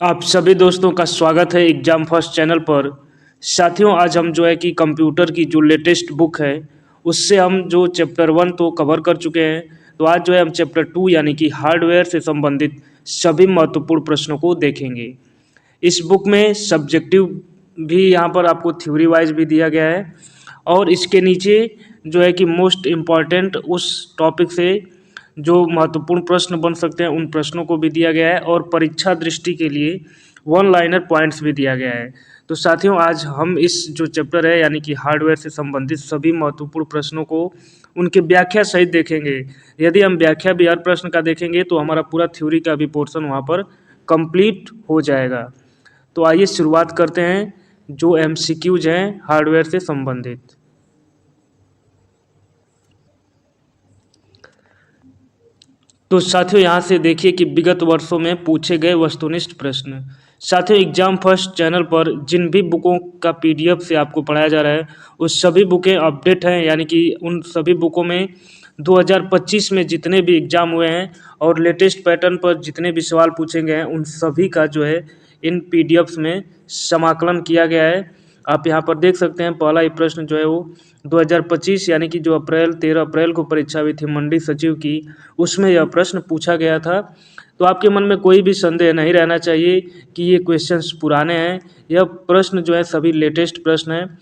आप सभी दोस्तों का स्वागत है एग्जाम फर्स्ट चैनल पर। साथियों, आज हम जो है कि कंप्यूटर की जो लेटेस्ट बुक है उससे हम जो चैप्टर 1 तो कवर कर चुके हैं। तो आज जो है हम चैप्टर 2 यानी कि हार्डवेयर से संबंधित सभी महत्वपूर्ण प्रश्नों को देखेंगे। इस बुक में सब्जेक्टिव भी यहाँ पर आपको थ्योरी वाइज भी दिया गया है और इसके नीचे जो है कि मोस्ट इम्पॉर्टेंट उस टॉपिक से जो महत्वपूर्ण प्रश्न बन सकते हैं उन प्रश्नों को भी दिया गया है और परीक्षा दृष्टि के लिए वन लाइनर पॉइंट्स भी दिया गया है। तो साथियों, आज हम इस जो चैप्टर है यानी कि हार्डवेयर से संबंधित सभी महत्वपूर्ण प्रश्नों को उनके व्याख्या सहित देखेंगे। यदि हम व्याख्या भी हर प्रश्न का देखेंगे तो हमारा पूरा थ्योरी का भी पोर्शन वहाँ पर कंप्लीट हो जाएगा। तो आइए शुरुआत करते हैं जो एमसीक्यूज हैं हार्डवेयर से संबंधित। तो साथियों, यहाँ से देखिए कि विगत वर्षों में पूछे गए वस्तुनिष्ठ प्रश्न। साथियों, एग्जाम फर्स्ट चैनल पर जिन भी बुकों का पीडीएफ से आपको पढ़ाया जा रहा है उस सभी बुकें अपडेट हैं, यानी कि उन सभी बुकों में 2025 में जितने भी एग्जाम हुए हैं और लेटेस्ट पैटर्न पर जितने भी सवाल पूछे गए हैं उन सभी का जो है इन पीडीएफ्स में समाकलन किया गया है। आप यहाँ पर देख सकते हैं पहला ही प्रश्न जो है वो 2025 यानी कि जो 13 अप्रैल को परीक्षा हुई थी मंडी सचिव की, उसमें यह प्रश्न पूछा गया था। तो आपके मन में कोई भी संदेह नहीं रहना चाहिए कि ये क्वेश्चंस पुराने हैं। यह प्रश्न जो है सभी लेटेस्ट प्रश्न हैं।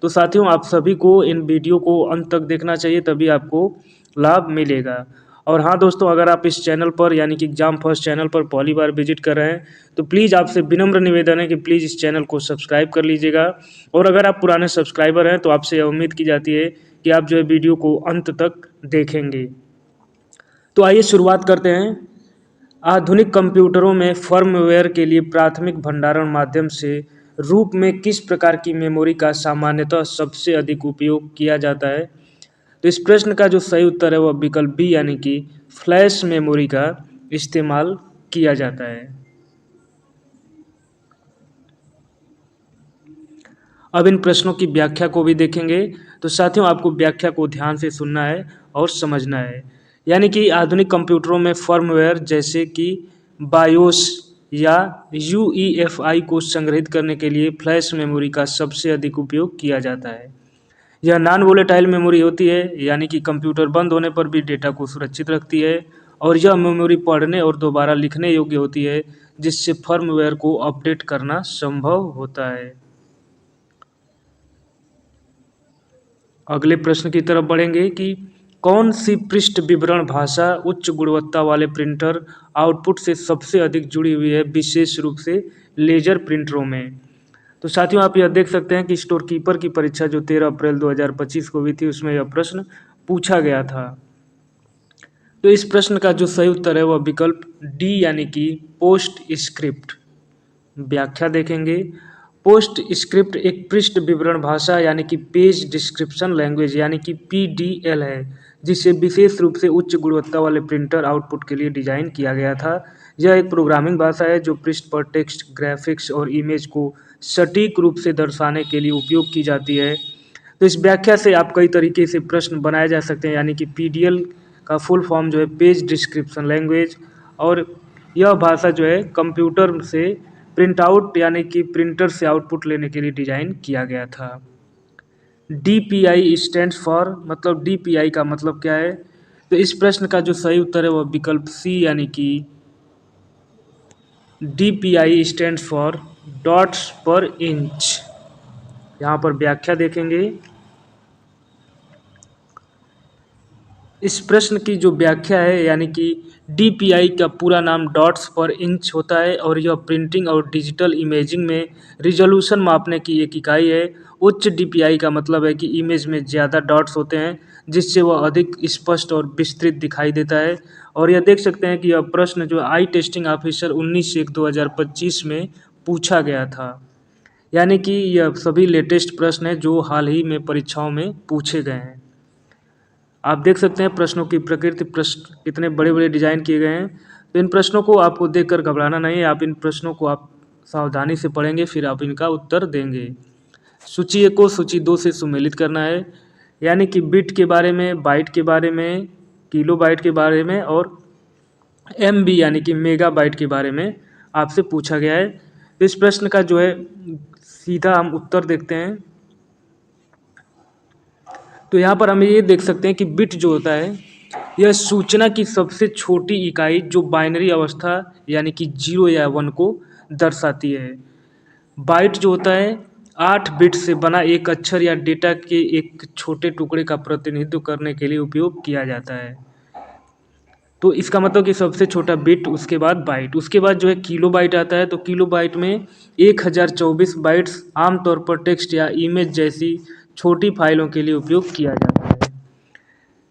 तो साथियों, आप सभी को इन वीडियो को अंत तक देखना चाहिए, तभी आपको लाभ मिलेगा। और हाँ दोस्तों, अगर आप इस चैनल पर यानी कि एग्जाम फर्स्ट चैनल पर पहली बार विजिट कर रहे हैं तो प्लीज़ आपसे विनम्र निवेदन है कि प्लीज़ इस चैनल को सब्सक्राइब कर लीजिएगा। और अगर आप पुराने सब्सक्राइबर हैं तो आपसे यह उम्मीद की जाती है कि आप जो है वीडियो को अंत तक देखेंगे। तो आइए शुरुआत करते हैं। आधुनिक कंप्यूटरों में फर्मवेयर के लिए प्राथमिक भंडारण माध्यम से रूप में किस प्रकार की मेमोरी का सामान्यतः सबसे अधिक उपयोग किया जाता है? तो इस प्रश्न का जो सही उत्तर है वह विकल्प बी यानी कि फ्लैश मेमोरी का इस्तेमाल किया जाता है। अब इन प्रश्नों की व्याख्या को भी देखेंगे। तो साथियों, आपको व्याख्या को ध्यान से सुनना है और समझना है। यानी कि आधुनिक कंप्यूटरों में फर्मवेयर जैसे कि बायोस या यूईएफआई को संग्रहित करने के लिए फ्लैश मेमोरी का सबसे अधिक उपयोग किया जाता है। यह नॉन वोलेटाइल मेमोरी होती है, यानी कि कंप्यूटर बंद होने पर भी डेटा को सुरक्षित रखती है और यह मेमोरी पढ़ने और दोबारा लिखने योग्य होती है, जिससे फर्मवेयर को अपडेट करना संभव होता है। अगले प्रश्न की तरफ बढ़ेंगे कि कौन सी पृष्ठ विवरण भाषा उच्च गुणवत्ता वाले प्रिंटर आउटपुट से सबसे अधिक जुड़ी हुई है, विशेष रूप से लेजर प्रिंटरों में? तो साथियों, आप यह देख सकते हैं कि स्टोर कीपर की परीक्षा जो 13 अप्रैल 2025 को हुई थी उसमें यह प्रश्न पूछा गया था। तो इस प्रश्न का जो सही उत्तर है वह विकल्प डी यानी कि पोस्ट स्क्रिप्ट। व्याख्या देखेंगे। पोस्ट स्क्रिप्ट एक पृष्ठ विवरण भाषा यानी कि पेज डिस्क्रिप्शन लैंग्वेज यानी कि पीडीएल है, जिसे विशेष रूप से उच्च गुणवत्ता वाले प्रिंटर आउटपुट के लिए डिजाइन किया गया था। यह एक प्रोग्रामिंग भाषा है जो पृष्ठ पर टेक्स्ट, ग्राफिक्स और इमेज को सटीक रूप से दर्शाने के लिए उपयोग की जाती है। तो इस व्याख्या से आप कई तरीके से प्रश्न बनाए जा सकते हैं, यानी कि पीडीएल का फुल फॉर्म जो है पेज डिस्क्रिप्शन लैंग्वेज, और यह भाषा जो है कंप्यूटर से प्रिंट आउट यानी कि प्रिंटर से आउटपुट लेने के लिए डिज़ाइन किया गया था। डीपीआई स्टैंड्स फॉर, मतलब डीपीआई का मतलब क्या है? तो इस प्रश्न का जो सही उत्तर है वह विकल्प सी यानी कि डीपीआई स्टैंड्स फॉर डॉट्स पर इंच। यहाँ पर व्याख्या देखेंगे। इस प्रश्न की जो व्याख्या है यानी कि डीपीआई का पूरा नाम डॉट्स पर इंच होता है और यह प्रिंटिंग और डिजिटल इमेजिंग में रिजोल्यूशन मापने की एक इकाई है। उच्च डीपीआई का मतलब है कि इमेज में ज़्यादा डॉट्स होते हैं, जिससे वह अधिक स्पष्ट और विस्तृत दिखाई देता है। और यह देख सकते हैं कि यह प्रश्न जो आई टेस्टिंग ऑफिसर 19/1/2025 में पूछा गया था। यानी कि यह सभी लेटेस्ट प्रश्न हैं जो हाल ही में परीक्षाओं में पूछे गए हैं। आप देख सकते हैं प्रश्नों की प्रकृति, प्रश्न कितने बड़े बड़े डिजाइन किए गए हैं। तो इन प्रश्नों को आपको देखकर घबराना नहीं है, आप इन प्रश्नों को आप सावधानी से पढ़ेंगे, फिर आप इनका उत्तर देंगे। सूची 1 को सूची 2 से सुमेलित करना है, यानी कि बिट के बारे में, बाइट के बारे में, किलो बाइट के बारे में और एमबी यानी कि मेगा बाइट के बारे में आपसे पूछा गया है। तो इस प्रश्न का जो है सीधा हम उत्तर देखते हैं। तो यहाँ पर हम ये देख सकते हैं कि बिट जो होता है यह सूचना की सबसे छोटी इकाई जो बाइनरी अवस्था यानी कि 0 या 1 को दर्शाती है। बाइट जो होता है 8 बिट से बना एक अक्षर या डेटा के एक छोटे टुकड़े का प्रतिनिधित्व करने के लिए उपयोग किया जाता है। तो इसका मतलब कि सबसे छोटा बिट, उसके बाद बाइट, उसके बाद जो है किलो बाइट आता है। तो किलो बाइट में 1024 बाइट्स आमतौर पर टेक्स्ट या इमेज जैसी छोटी फाइलों के लिए उपयोग किया जाता है।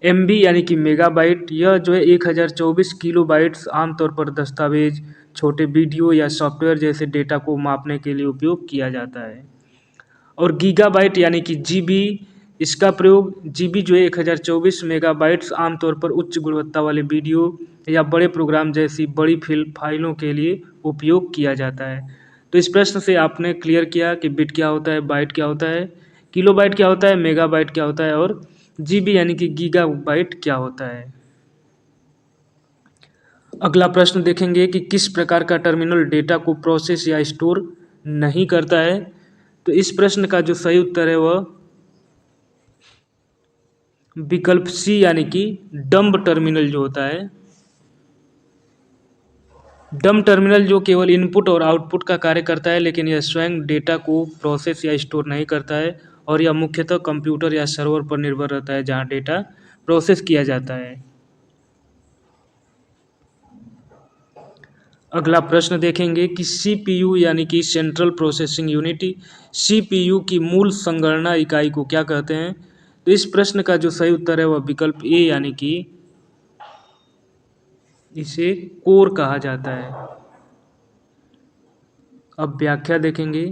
एमबी यानी कि मेगाबाइट, यह जो है 1024 किलो बाइट्स आमतौर पर दस्तावेज, छोटे वीडियो या सॉफ्टवेयर जैसे डेटा को मापने के लिए उपयोग किया जाता है। और गीगाबाइट यानी कि जीबी, इसका प्रयोग जीबी जो है 1024 मेगाबाइट्स आमतौर पर उच्च गुणवत्ता वाले वीडियो या बड़े प्रोग्राम जैसी बड़ी फाइलों के लिए उपयोग किया जाता है। तो इस प्रश्न से आपने क्लियर किया कि बिट क्या होता है, बाइट क्या होता है, किलोबाइट क्या होता है, मेगाबाइट क्या होता है और जीबी यानी कि गीगाबाइट क्या होता है। अगला प्रश्न देखेंगे कि किस प्रकार का टर्मिनल डेटा को प्रोसेस या स्टोर नहीं करता है। तो इस प्रश्न का जो सही उत्तर है वह विकल्प सी यानी कि डम्ब टर्मिनल जो होता है। डम्ब टर्मिनल जो केवल इनपुट और आउटपुट का कार्य करता है, लेकिन यह स्वयं डेटा को प्रोसेस या स्टोर नहीं करता है और यह मुख्यतः कंप्यूटर या सर्वर पर निर्भर रहता है जहां डेटा प्रोसेस किया जाता है। अगला प्रश्न देखेंगे कि सीपीयू यानी कि सेंट्रल प्रोसेसिंग यूनिट, सीपीयू की मूल संगणना इकाई को क्या कहते हैं। तो इस प्रश्न का जो सही उत्तर है वह विकल्प ए यानी कि इसे कोर कहा जाता है। अब व्याख्या देखेंगे।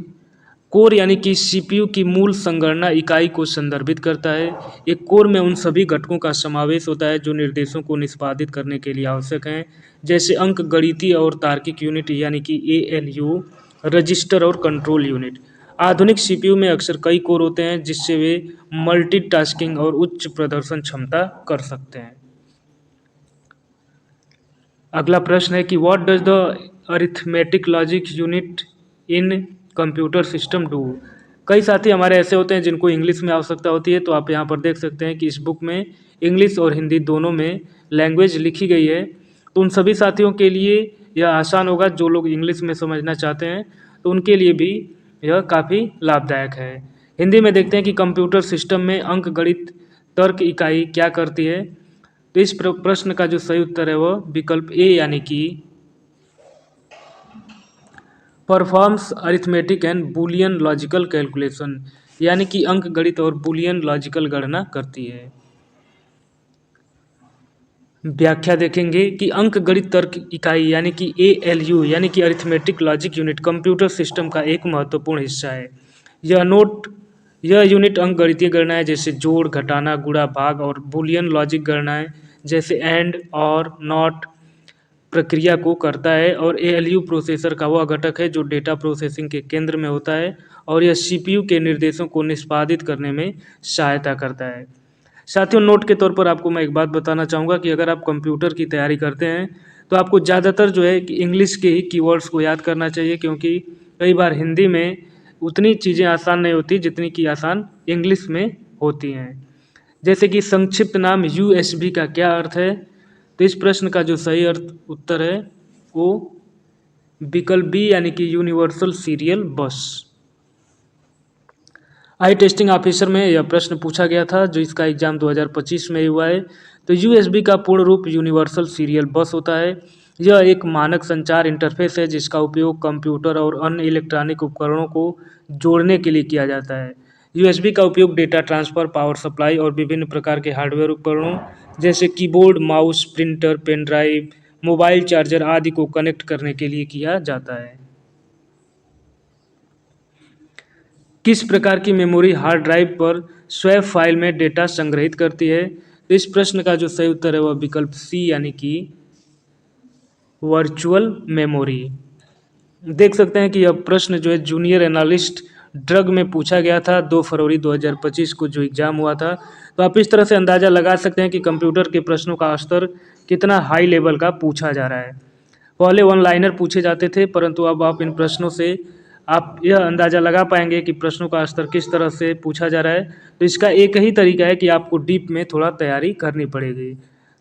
कोर यानी कि सीपीयू की मूल संगणना इकाई को संदर्भित करता है। एक कोर में उन सभी घटकों का समावेश होता है जो निर्देशों को निष्पादित करने के लिए आवश्यक हैं, जैसे अंक गणितीय और तार्किक यूनिट यानी कि एएलयू, रजिस्टर और कंट्रोल यूनिट। आधुनिक सीपीयू में अक्सर कई कोर होते हैं जिससे वे मल्टीटास्किंग और उच्च प्रदर्शन क्षमता कर सकते हैं। अगला प्रश्न है कि what does the arithmetic logic unit in computer system do. कई साथी हमारे ऐसे होते हैं जिनको इंग्लिश में आवश्यकता होती है, तो आप यहाँ पर देख सकते हैं कि इस बुक में इंग्लिश और हिंदी दोनों में लैंग्वेज लिखी गई है। तो उन सभी साथियों के लिए यह आसान होगा, जो लोग इंग्लिश में समझना चाहते हैं तो उनके लिए भी यह काफ़ी लाभदायक है। हिंदी में देखते हैं कि कंप्यूटर सिस्टम में अंक गणित तर्क इकाई क्या करती है। तो इस प्रश्न का जो सही उत्तर है वह विकल्प ए यानी कि performs arithmetic and Boolean logical calculation, यानी कि अंक गणित और बुलियन लॉजिकल गणना करती है। व्याख्या देखेंगे कि अंक गणित तर्क इकाई यानी कि एएलयू यानी कि arithmetic logic unit computer system का एक महत्वपूर्ण हिस्सा है। यह यूनिट अंक गणितीय गणनाएं जैसे जोड़, घटाना, गुणा, भाग और बुलियन लॉजिक गणनाएं जैसे एंड और नॉट प्रक्रिया को करता है। और एएलयू प्रोसेसर का वह घटक है जो डेटा प्रोसेसिंग के केंद्र में होता है और यह सीपीयू के निर्देशों को निष्पादित करने में सहायता करता है। साथियों, नोट के तौर पर आपको मैं एक बात बताना चाहूँगा कि अगर आप कंप्यूटर की तैयारी करते हैं तो आपको ज़्यादातर जो है कि इंग्लिश के ही कीवर्ड्स को याद करना चाहिए, क्योंकि कई बार हिंदी में उतनी चीज़ें आसान नहीं होती जितनी कि आसान इंग्लिश में होती हैं। जैसे कि संक्षिप्त नाम यूएसबी का क्या अर्थ है। तो इस प्रश्न का जो सही उत्तर है वो विकल्प बी यानी कि यूनिवर्सल सीरियल बस। आई टेस्टिंग ऑफिसर में यह प्रश्न पूछा गया था, जो इसका एग्जाम 2025 में हुआ है। तो यूएसबी का पूर्ण रूप यूनिवर्सल सीरियल बस होता है। यह एक मानक संचार इंटरफेस है जिसका उपयोग कंप्यूटर और अन्य इलेक्ट्रॉनिक उपकरणों को जोड़ने के लिए किया जाता है। यूएसबी का उपयोग डेटा ट्रांसफ़र, पावर सप्लाई और विभिन्न प्रकार के हार्डवेयर उपकरणों जैसे keyboard, mouse, printer, pen drive, mobile charger आदि को कनेक्ट करने के लिए किया जाता है। किस प्रकार की मेमोरी हार्ड ड्राइव पर स्वैप फाइल में डेटा संग्रहित करती है। तो इस प्रश्न का जो सही उत्तर है वह विकल्प सी यानी कि वर्चुअल मेमोरी। देख सकते हैं कि यह प्रश्न जो है जूनियर एनालिस्ट ड्रग में पूछा गया था 2 फरवरी 2025 को जो एग्ज़ाम हुआ था। तो आप इस तरह से अंदाज़ा लगा सकते हैं कि कंप्यूटर के प्रश्नों का स्तर कितना हाई लेवल का पूछा जा रहा है। पहले वन लाइनर पूछे जाते थे, परंतु अब आप इन प्रश्नों से आप यह अंदाज़ा लगा पाएंगे कि प्रश्नों का स्तर किस तरह से पूछा जा रहा है। तो इसका एक ही तरीका है कि आपको डीप में थोड़ा तैयारी करनी पड़ेगी।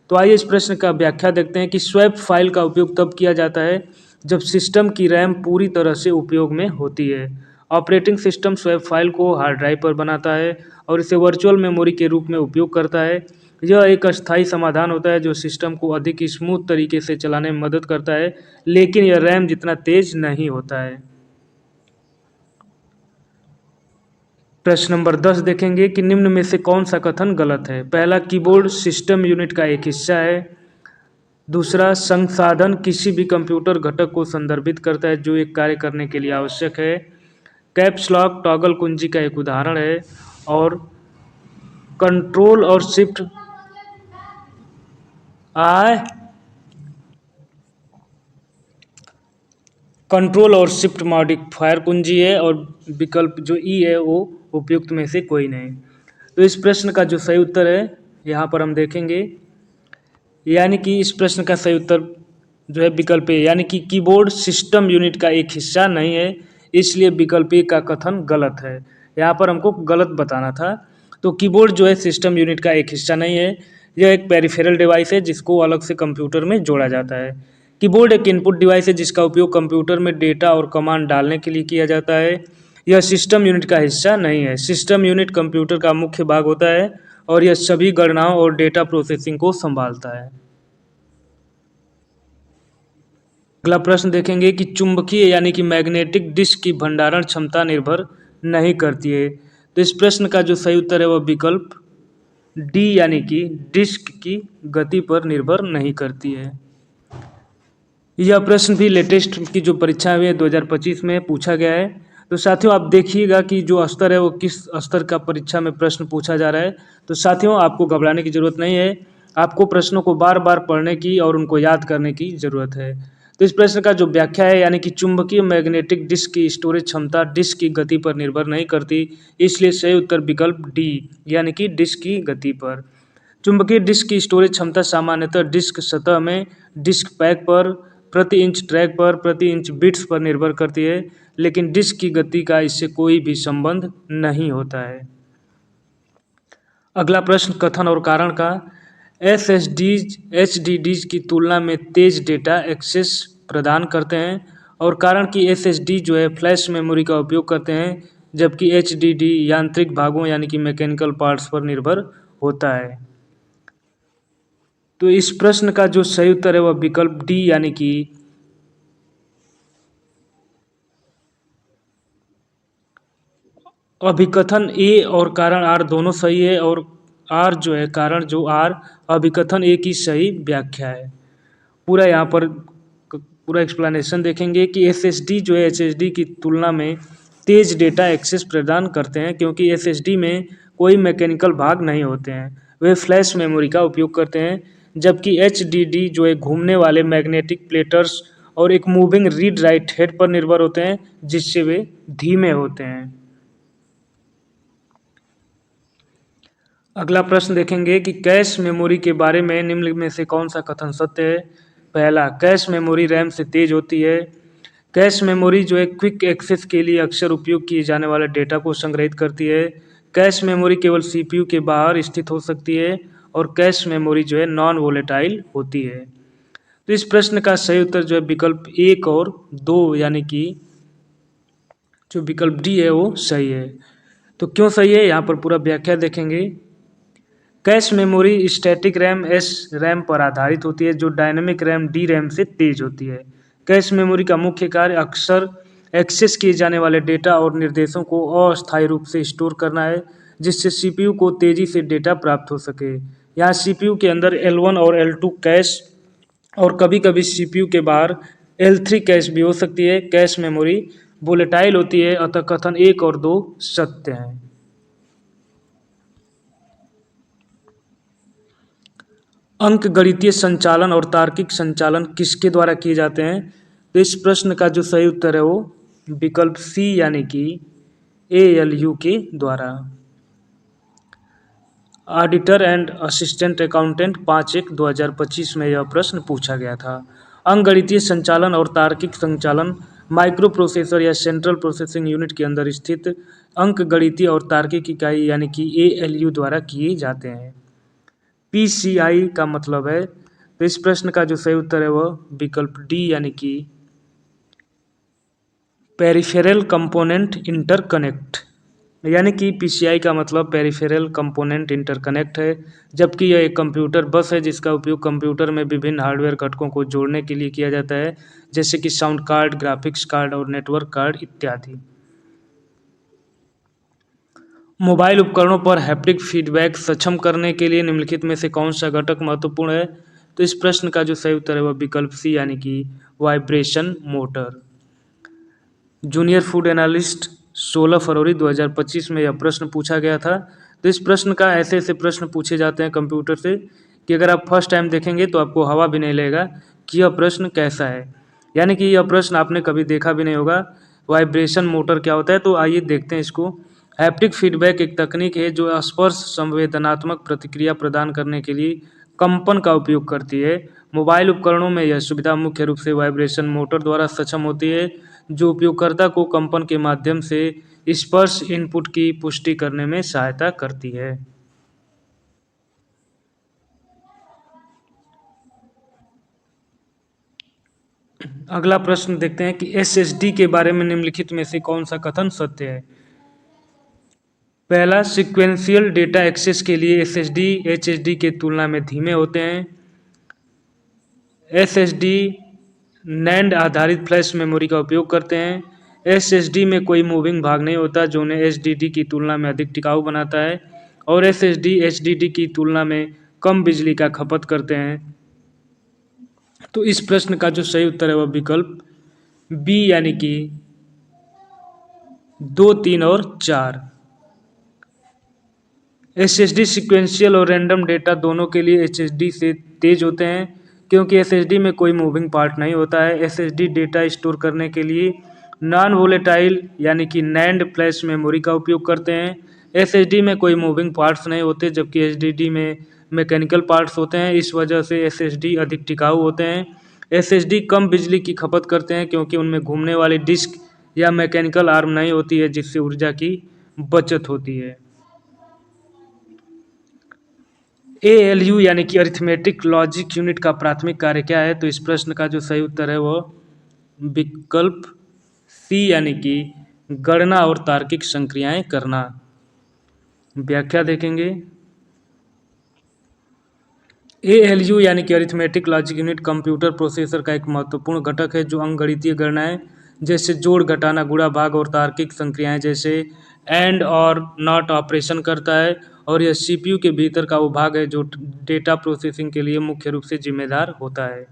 तो आइए इस प्रश्न का व्याख्या देखते हैं कि स्वैप फाइल का उपयोग तब किया जाता है जब सिस्टम की रैम पूरी तरह से उपयोग में होती है। ऑपरेटिंग सिस्टम स्वैप फाइल को हार्ड ड्राइव पर बनाता है और इसे वर्चुअल मेमोरी के रूप में उपयोग करता है। यह एक अस्थायी समाधान होता है जो सिस्टम को अधिक स्मूथ तरीके से चलाने में मदद करता है, लेकिन यह रैम जितना तेज नहीं होता है। प्रश्न नंबर 10 देखेंगे कि निम्न में से कौन सा कथन गलत है। पहला, कीबोर्ड सिस्टम यूनिट का एक हिस्सा है। दूसरा, संसाधन किसी भी कंप्यूटर घटक को संदर्भित करता है जो एक कार्य करने के लिए आवश्यक है। कैप्स लॉक टॉगल कुंजी का एक उदाहरण है। और कंट्रोल और शिफ्ट आय कंट्रोल और शिफ्ट मॉडिफायर कुंजी है, और विकल्प जो ई है वो उपयुक्त में से कोई नहीं। तो इस प्रश्न का जो सही उत्तर है यहाँ पर हम देखेंगे, यानी कि इस प्रश्न का सही उत्तर जो है विकल्प ए, यानी कि कीबोर्ड सिस्टम यूनिट का एक हिस्सा नहीं है, इसलिए विकल्प ए का कथन गलत है। यहाँ पर हमको गलत बताना था। तो कीबोर्ड जो है सिस्टम यूनिट का एक हिस्सा नहीं है, यह एक पेरिफेरल डिवाइस है जिसको अलग से कंप्यूटर में जोड़ा जाता है। कीबोर्ड एक इनपुट डिवाइस है जिसका उपयोग कंप्यूटर में डेटा और कमांड डालने के लिए किया जाता है। यह सिस्टम यूनिट का हिस्सा नहीं है। सिस्टम यूनिट कंप्यूटर का मुख्य भाग होता है और यह सभी गणनाओं और डेटा प्रोसेसिंग को संभालता है। अगला प्रश्न देखेंगे कि चुंबकीय यानी कि मैग्नेटिक डिस्क की भंडारण क्षमता निर्भर नहीं करती है। तो इस प्रश्न का जो सही उत्तर है वह विकल्प डी, यानी कि डिस्क की गति पर निर्भर नहीं करती है। यह प्रश्न भी लेटेस्ट की जो परीक्षा हुई है 2025 में पूछा गया है। तो साथियों आप देखिएगा कि जो स्तर है वो किस स्तर का परीक्षा में प्रश्न पूछा जा रहा है। तो साथियों आपको घबराने की ज़रूरत नहीं है, आपको प्रश्नों को बार बार पढ़ने की और उनको याद करने की ज़रूरत है। तो इस प्रश्न का जो व्याख्या है, यानी कि चुंबकीय मैग्नेटिक डिस्क की स्टोरेज क्षमता डिस्क की गति पर निर्भर नहीं करती, इसलिए सही उत्तर विकल्प डी, यानी कि डिस्क की गति पर। चुंबकीय डिस्क की स्टोरेज क्षमता सामान्यतः डिस्क सतह में, डिस्क पैक पर, प्रति इंच ट्रैक पर, प्रति इंच बिट्स पर निर्भर करती है, लेकिन डिस्क की गति का इससे कोई भी संबंध नहीं होता है। अगला प्रश्न कथन और कारण का। एसएसडीज एचडीडीज की तुलना में तेज डेटा एक्सेस प्रदान करते हैं, और कारण कि एसएसडी जो है फ्लैश मेमोरी का उपयोग करते हैं, जबकि एचडीडी यांत्रिक भागों यानी कि मैकेनिकल पार्ट्स पर निर्भर होता है। तो इस प्रश्न का जो सही उत्तर है वह विकल्प डी, यानी कि अभिकथन ए और कारण आर दोनों सही है, और आर जो है कारण जो आर अभिकथन ए की सही व्याख्या है। पूरा यहाँ पर पूरा एक्सप्लेनेशन देखेंगे कि एसएसडी जो है एचएसडी की तुलना में तेज डेटा एक्सेस प्रदान करते हैं, क्योंकि एसएसडी में कोई मैकेनिकल भाग नहीं होते हैं, वे फ्लैश मेमोरी का उपयोग करते हैं, जबकि एचडीडी जो है घूमने वाले मैग्नेटिक प्लेटर्स और एक मूविंग रीड राइट हेड पर निर्भर होते हैं, जिससे वे धीमे होते हैं। अगला प्रश्न देखेंगे कि कैश मेमोरी के बारे में निम्न में से कौन सा कथन सत्य है। पहला, कैश मेमोरी रैम से तेज होती है। कैश मेमोरी जो है क्विक एक्सेस के लिए अक्सर उपयोग किए जाने वाले डेटा को संग्रहित करती है। कैश मेमोरी केवल सीपीयू के बाहर स्थित हो सकती है, और कैश मेमोरी जो है नॉन वोलेटाइल होती है। तो इस प्रश्न का सही उत्तर जो है विकल्प 1 और 2, यानी कि जो विकल्प डी है वो सही है। तो क्यों सही है, यहाँ पर पूरा व्याख्या देखेंगे। Cache memory static RAM S RAM पर आधारित होती है, जो डायनेमिक रैम डी रैम से तेज होती है। कैश मेमोरी का मुख्य कार्य अक्सर एक्सेस किए जाने वाले डेटा और निर्देशों को अस्थायी रूप से स्टोर करना है, जिससे सीपीयू को तेज़ी से डेटा प्राप्त हो सके। यहाँ सीपीयू के अंदर L1 और L2 कैश और कभी कभी सीपीयू के बाहर L3 कैश भी हो सकती है। कैश मेमोरी वोलेटाइल होती है, अतः कथन 1 और 2 सत्य हैं। अंकगणितीय संचालन और तार्किक संचालन किसके द्वारा किए जाते हैं। तो इस प्रश्न का जो सही उत्तर है वो विकल्प सी, यानी कि ALU के द्वारा। ऑडिटर एंड असिस्टेंट अकाउंटेंट 5/1/2025 में यह प्रश्न पूछा गया था। अंकगणितीय संचालन और तार्किक संचालन माइक्रो प्रोसेसर या सेंट्रल प्रोसेसिंग यूनिट के अंदर स्थित अंकगणितीय और तार्किक इकाई यानी कि ALU द्वारा किए जाते हैं। PCI का मतलब है, तो इस प्रश्न का जो सही उत्तर है वह विकल्प डी यानी कि पेरिफेरल कंपोनेंट इंटरकनेक्ट, यानी कि PCI का मतलब पेरिफेरल कंपोनेंट इंटरकनेक्ट है, जबकि यह एक कंप्यूटर बस है जिसका उपयोग कंप्यूटर में विभिन्न हार्डवेयर घटकों को जोड़ने के लिए किया जाता है, जैसे कि साउंड कार्ड, ग्राफिक्स कार्ड और नेटवर्क कार्ड इत्यादि। मोबाइल उपकरणों पर हैप्टिक फीडबैक सक्षम करने के लिए निम्नलिखित में से कौन सा घटक महत्वपूर्ण है? तो इस प्रश्न का जो सही उत्तर है वह विकल्प सी यानी कि vibration motor. Junior food analyst 16 फरवरी 2025 में यह प्रश्न पूछा गया था। तो इस प्रश्न का ऐसे ऐसे प्रश्न पूछे जाते हैं कंप्यूटर से कि अगर आप फर्स्ट टाइम देखेंगे तो आपको हवा भी नहीं लगेगा कि यह प्रश्न कैसा है, यानी कि यह प्रश्न आपने कभी देखा भी नहीं होगा। वाइब्रेशन मोटर क्या होता है, तो आइए देखते हैं इसको। हैप्टिक फीडबैक एक तकनीक है जो स्पर्श संवेदनात्मक प्रतिक्रिया प्रदान करने के लिए कंपन का उपयोग करती है। मोबाइल उपकरणों में यह सुविधा मुख्य रूप से वाइब्रेशन मोटर द्वारा सक्षम होती है, जो उपयोगकर्ता को कंपन के माध्यम से स्पर्श इनपुट की पुष्टि करने में सहायता करती है। अगला प्रश्न देखते हैं कि SSD के बारे में निम्नलिखित में से कौन सा कथन सत्य है? पहला, सीक्वेंशियल डेटा एक्सेस के लिए SSD HDD के तुलना में धीमे होते हैं। SSD NAND आधारित फ्लैश मेमोरी का उपयोग करते हैं। SSD में कोई मूविंग भाग नहीं होता जो उन्हें HDD की तुलना में अधिक टिकाऊ बनाता है, और SSD HDD की तुलना में कम बिजली का खपत करते हैं। तो इस प्रश्न का जो सही उत्तर है वह विकल्प बी यानी कि 2, 3 और 4। SSD सीक्वेंशियल और रैंडम डेटा दोनों के लिए HDD से तेज होते हैं, क्योंकि SSD में कोई मूविंग पार्ट नहीं होता है। SSD डेटा स्टोर करने के लिए नॉन वोलेटाइल यानी कि NAND फ्लैश मेमोरी का उपयोग करते हैं। SSD में कोई मूविंग पार्ट्स नहीं होते, जबकि HDD में मैकेनिकल पार्ट्स होते हैं। इस वजह से SSD अधिक टिकाऊ होते हैं। SSD कम बिजली की खपत करते हैं क्योंकि उनमें घूमने वाली डिस्क या मैकेनिकल आर्म नहीं होती है, जिससे ऊर्जा की बचत होती है। ALU यानी कि अरिथमेटिक लॉजिक यूनिट का प्राथमिक कार्य क्या है? तो इस प्रश्न का जो सही उत्तर है वो विकल्प सी यानी कि गणना और तार्किक संक्रियाएं करना। व्याख्या देखेंगे। ALU यानी कि arithmetic logic unit computer processor का एक महत्वपूर्ण घटक है जो अंकगणितीय गणनाएं जैसे जोड़, घटाना, गुणा, भाग और तार्किक संक्रियाएं जैसे एंड और नॉट ऑपरेशन करता है, और यह CPU के भीतर का वो भाग है जो डेटा प्रोसेसिंग के लिए मुख्य रूप से जिम्मेदार होता है।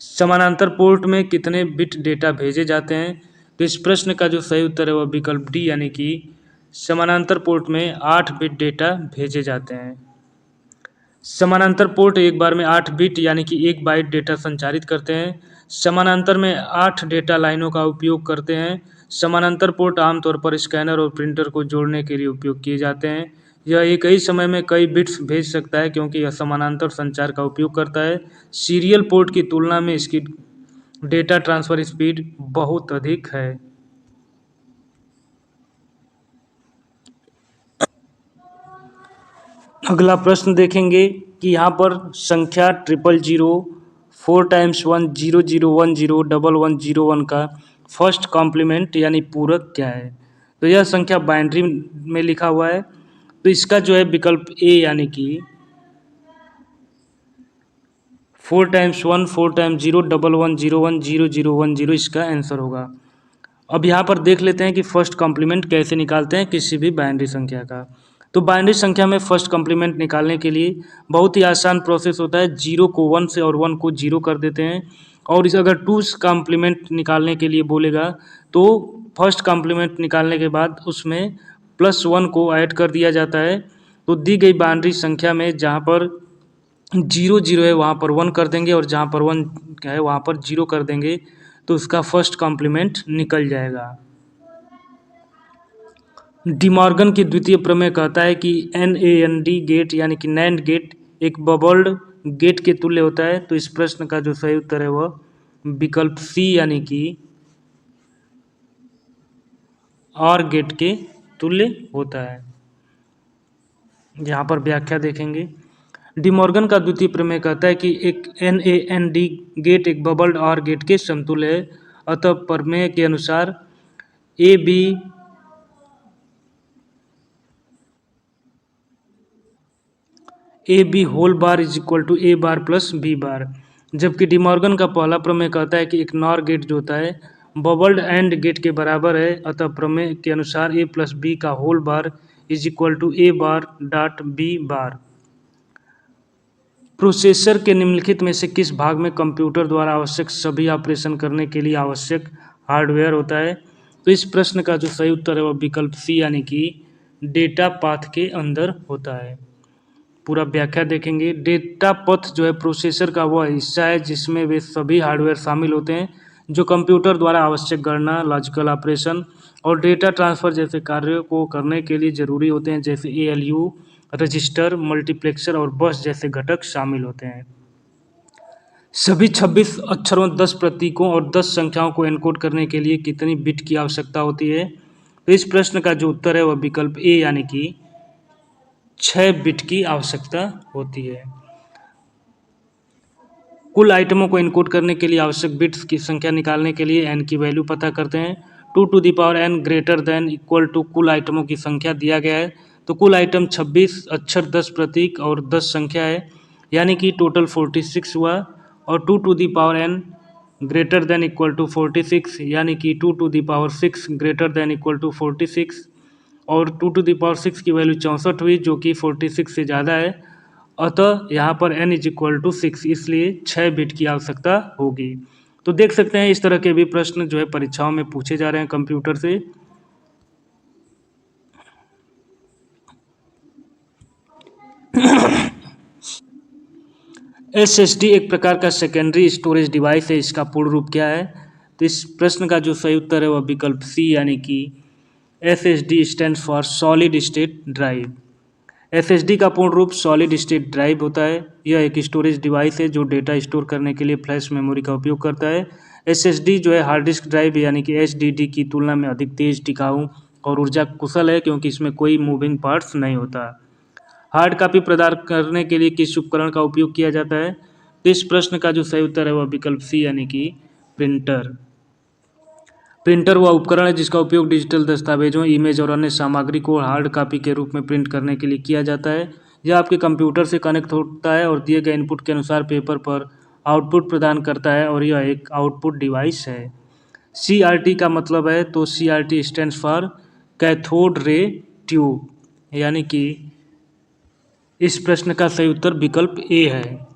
समानांतर पोर्ट में कितने बिट डेटा भेजे जाते हैं? तो इस प्रश्न का जो सही उत्तर है वह विकल्प डी यानी कि समानांतर पोर्ट में 8 बिट डेटा भेजे जाते हैं। समानांतर पोर्ट एक बार में 8 बिट यानी कि 1 बाइट डेटा संचारित करते हैं। समानांतर में 8 डेटा लाइनों का उपयोग करते हैं। समानांतर पोर्ट आमतौर पर स्कैनर और प्रिंटर को जोड़ने के लिए उपयोग किए जाते हैं। यह एक ही समय में कई बिट्स भेज सकता है क्योंकि यह समानांतर संचार का उपयोग करता है। सीरियल पोर्ट की तुलना में इसकी डेटा ट्रांसफर स्पीड बहुत अधिक है। अगला प्रश्न देखेंगे कि यहाँ पर संख्या 000401001011101 का फर्स्ट कॉम्प्लीमेंट यानी पूरक क्या है? तो यह संख्या बाइनरी में लिखा हुआ है, तो इसका जो है विकल्प ए यानी कि 4 × 1 4 × 0 11010010 इसका आंसर होगा। अब यहाँ पर देख लेते हैं कि फर्स्ट कॉम्प्लीमेंट कैसे निकालते हैं किसी भी बाइनरी संख्या का। तो बाइनरी संख्या में फर्स्ट कॉम्प्लीमेंट निकालने के लिए बहुत ही आसान प्रोसेस होता है। 0 को 1 से और 1 को 0 कर देते हैं, और इसे अगर 2 कॉम्प्लीमेंट निकालने के लिए बोलेगा तो फर्स्ट कॉम्प्लीमेंट निकालने के बाद उसमें +1 को ऐड कर दिया जाता है। तो दी गई बाइनरी संख्या में जहाँ पर 0 0 है वहाँ पर 1 कर देंगे, और जहाँ पर 1 है वहाँ पर 0 कर देंगे, तो उसका फर्स्ट कॉम्प्लीमेंट निकल जाएगा। डिमॉर्गन की द्वितीय प्रमेय कहता है कि NAND गेट यानी कि NAND गेट एक बबल्ड गेट के तुल्य होता है। तो इस प्रश्न का जो सही उत्तर है वह विकल्प सी यानी कि और गेट के तुल्य होता है। यहाँ पर व्याख्या देखेंगे। डिमॉर्गन का द्वितीय प्रमेय कहता है कि एक NaND गेट एक बबल्ड और गेट के समतुल्य है। अतः प्रमेय के अनुसार A B whole bar is equal to A bar plus B bar. जबकि डिमॉर्गन का पहला प्रमेय कहता है कि एक नॉर गेट जो होता है बबल्ड एंड गेट के बराबर है। अतः प्रमेय के अनुसार ए प्लस बी का whole bar is equal to A bar dot B bar. Processor के निम्नलिखित में से किस भाग में कंप्यूटर द्वारा आवश्यक सभी ऑपरेशन करने के लिए आवश्यक हार्डवेयर होता है? तो इस प्रश्न का जो सही उत्तर है वह विकल्प सी यानी कि डेटा पाथ के अंदर होता है। पूरा व्याख्या देखेंगे। डेटा पथ जो है प्रोसेसर का वह हिस्सा है जिसमें वे सभी हार्डवेयर शामिल होते हैं जो कंप्यूटर द्वारा आवश्यक गणना, लॉजिकल ऑपरेशन और डेटा ट्रांसफर जैसे कार्यों को करने के लिए जरूरी होते हैं, जैसे ALU, रजिस्टर, मल्टीप्लेक्सर और बस जैसे घटक शामिल होते हैं। सभी 26 अक्षरों, 10 प्रतीकों और 10 संख्याओं को एनकोड करने के लिए कितनी बिट की आवश्यकता होती है? तो इस प्रश्न का जो उत्तर है वह विकल्प ए यानी कि 6 बिट की आवश्यकता होती है। कुल आइटमों को इनकोड करने के लिए आवश्यक बिट्स की संख्या निकालने के लिए n की वैल्यू पता करते हैं। 2 to the power n greater than equal to कुल आइटमों की संख्या दिया गया है। तो कुल आइटम 26 अक्षर, 10 प्रतीक और 10 संख्या है, यानी कि टोटल 46 हुआ। और 2 to the power n greater than equal to 46 यानी कि 2 to the power 6 greater than equal to 46 और 2 टू द पावर 6 की वैल्यू 64 हुई जो कि 46 से ज़्यादा है। अतः यहाँ पर n इज इक्वल टू 6, इसलिए 6 बिट की आवश्यकता होगी। तो देख सकते हैं इस तरह के भी प्रश्न जो है परीक्षाओं में पूछे जा रहे हैं कंप्यूटर से। SSD एक प्रकार का सेकेंडरी स्टोरेज डिवाइस है। इसका पूर्ण रूप क्या है? तो इस प्रश्न का जो सही उत्तर है वह विकल्प सी यानी कि SSD stands for solid state drive. SSD का पूर्ण रूप सॉलिड स्टेट ड्राइव होता है। यह एक स्टोरेज डिवाइस है जो डेटा स्टोर करने के लिए फ्लैश मेमोरी का उपयोग करता है। SSD जो है हार्ड डिस्क ड्राइव यानी कि HDD की तुलना में अधिक तेज, टिकाऊ और ऊर्जा कुशल है क्योंकि इसमें कोई मूविंग पार्ट्स नहीं होता। हार्ड कॉपी प्रदान करने के लिए किस उपकरण का उपयोग किया जाता है? तो इस प्रश्न का जो सही उत्तर है वह विकल्प सी यानी कि प्रिंटर। प्रिंटर वह उपकरण है जिसका उपयोग डिजिटल दस्तावेजों, इमेज और अन्य सामग्री को हार्ड कॉपी के रूप में प्रिंट करने के लिए किया जाता है। यह आपके कंप्यूटर से कनेक्ट होता है और दिए गए इनपुट के अनुसार पेपर पर आउटपुट प्रदान करता है और यह एक आउटपुट डिवाइस है। CRT का मतलब है, तो CRT stands for cathode ray tube, यानी कि इस प्रश्न का सही उत्तर विकल्प ए है।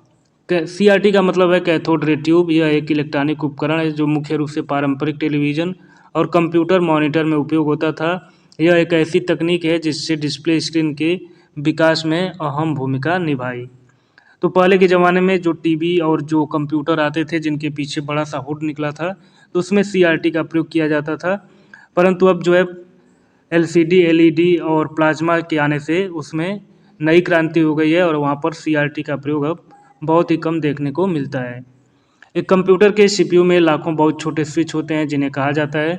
CRT का मतलब है कैथोड रे ट्यूब। यह एक इलेक्ट्रॉनिक उपकरण है जो मुख्य रूप से पारंपरिक टेलीविज़न और कंप्यूटर मॉनिटर में उपयोग होता था। यह एक ऐसी तकनीक है जिससे डिस्प्ले स्क्रीन के विकास में अहम भूमिका निभाई। तो पहले के ज़माने में जो टीवी और जो कंप्यूटर आते थे जिनके पीछे बड़ा सा हुड निकला था, तो उसमें CRT का प्रयोग किया जाता था। परंतु अब जो है LCD, LED और प्लाज्मा के आने से उसमें नई क्रांति हो गई है और वहाँ पर CRT का प्रयोग अब बहुत ही कम देखने को मिलता है। एक कंप्यूटर के CPU में लाखों बहुत छोटे स्विच होते हैं जिन्हें कहा जाता है।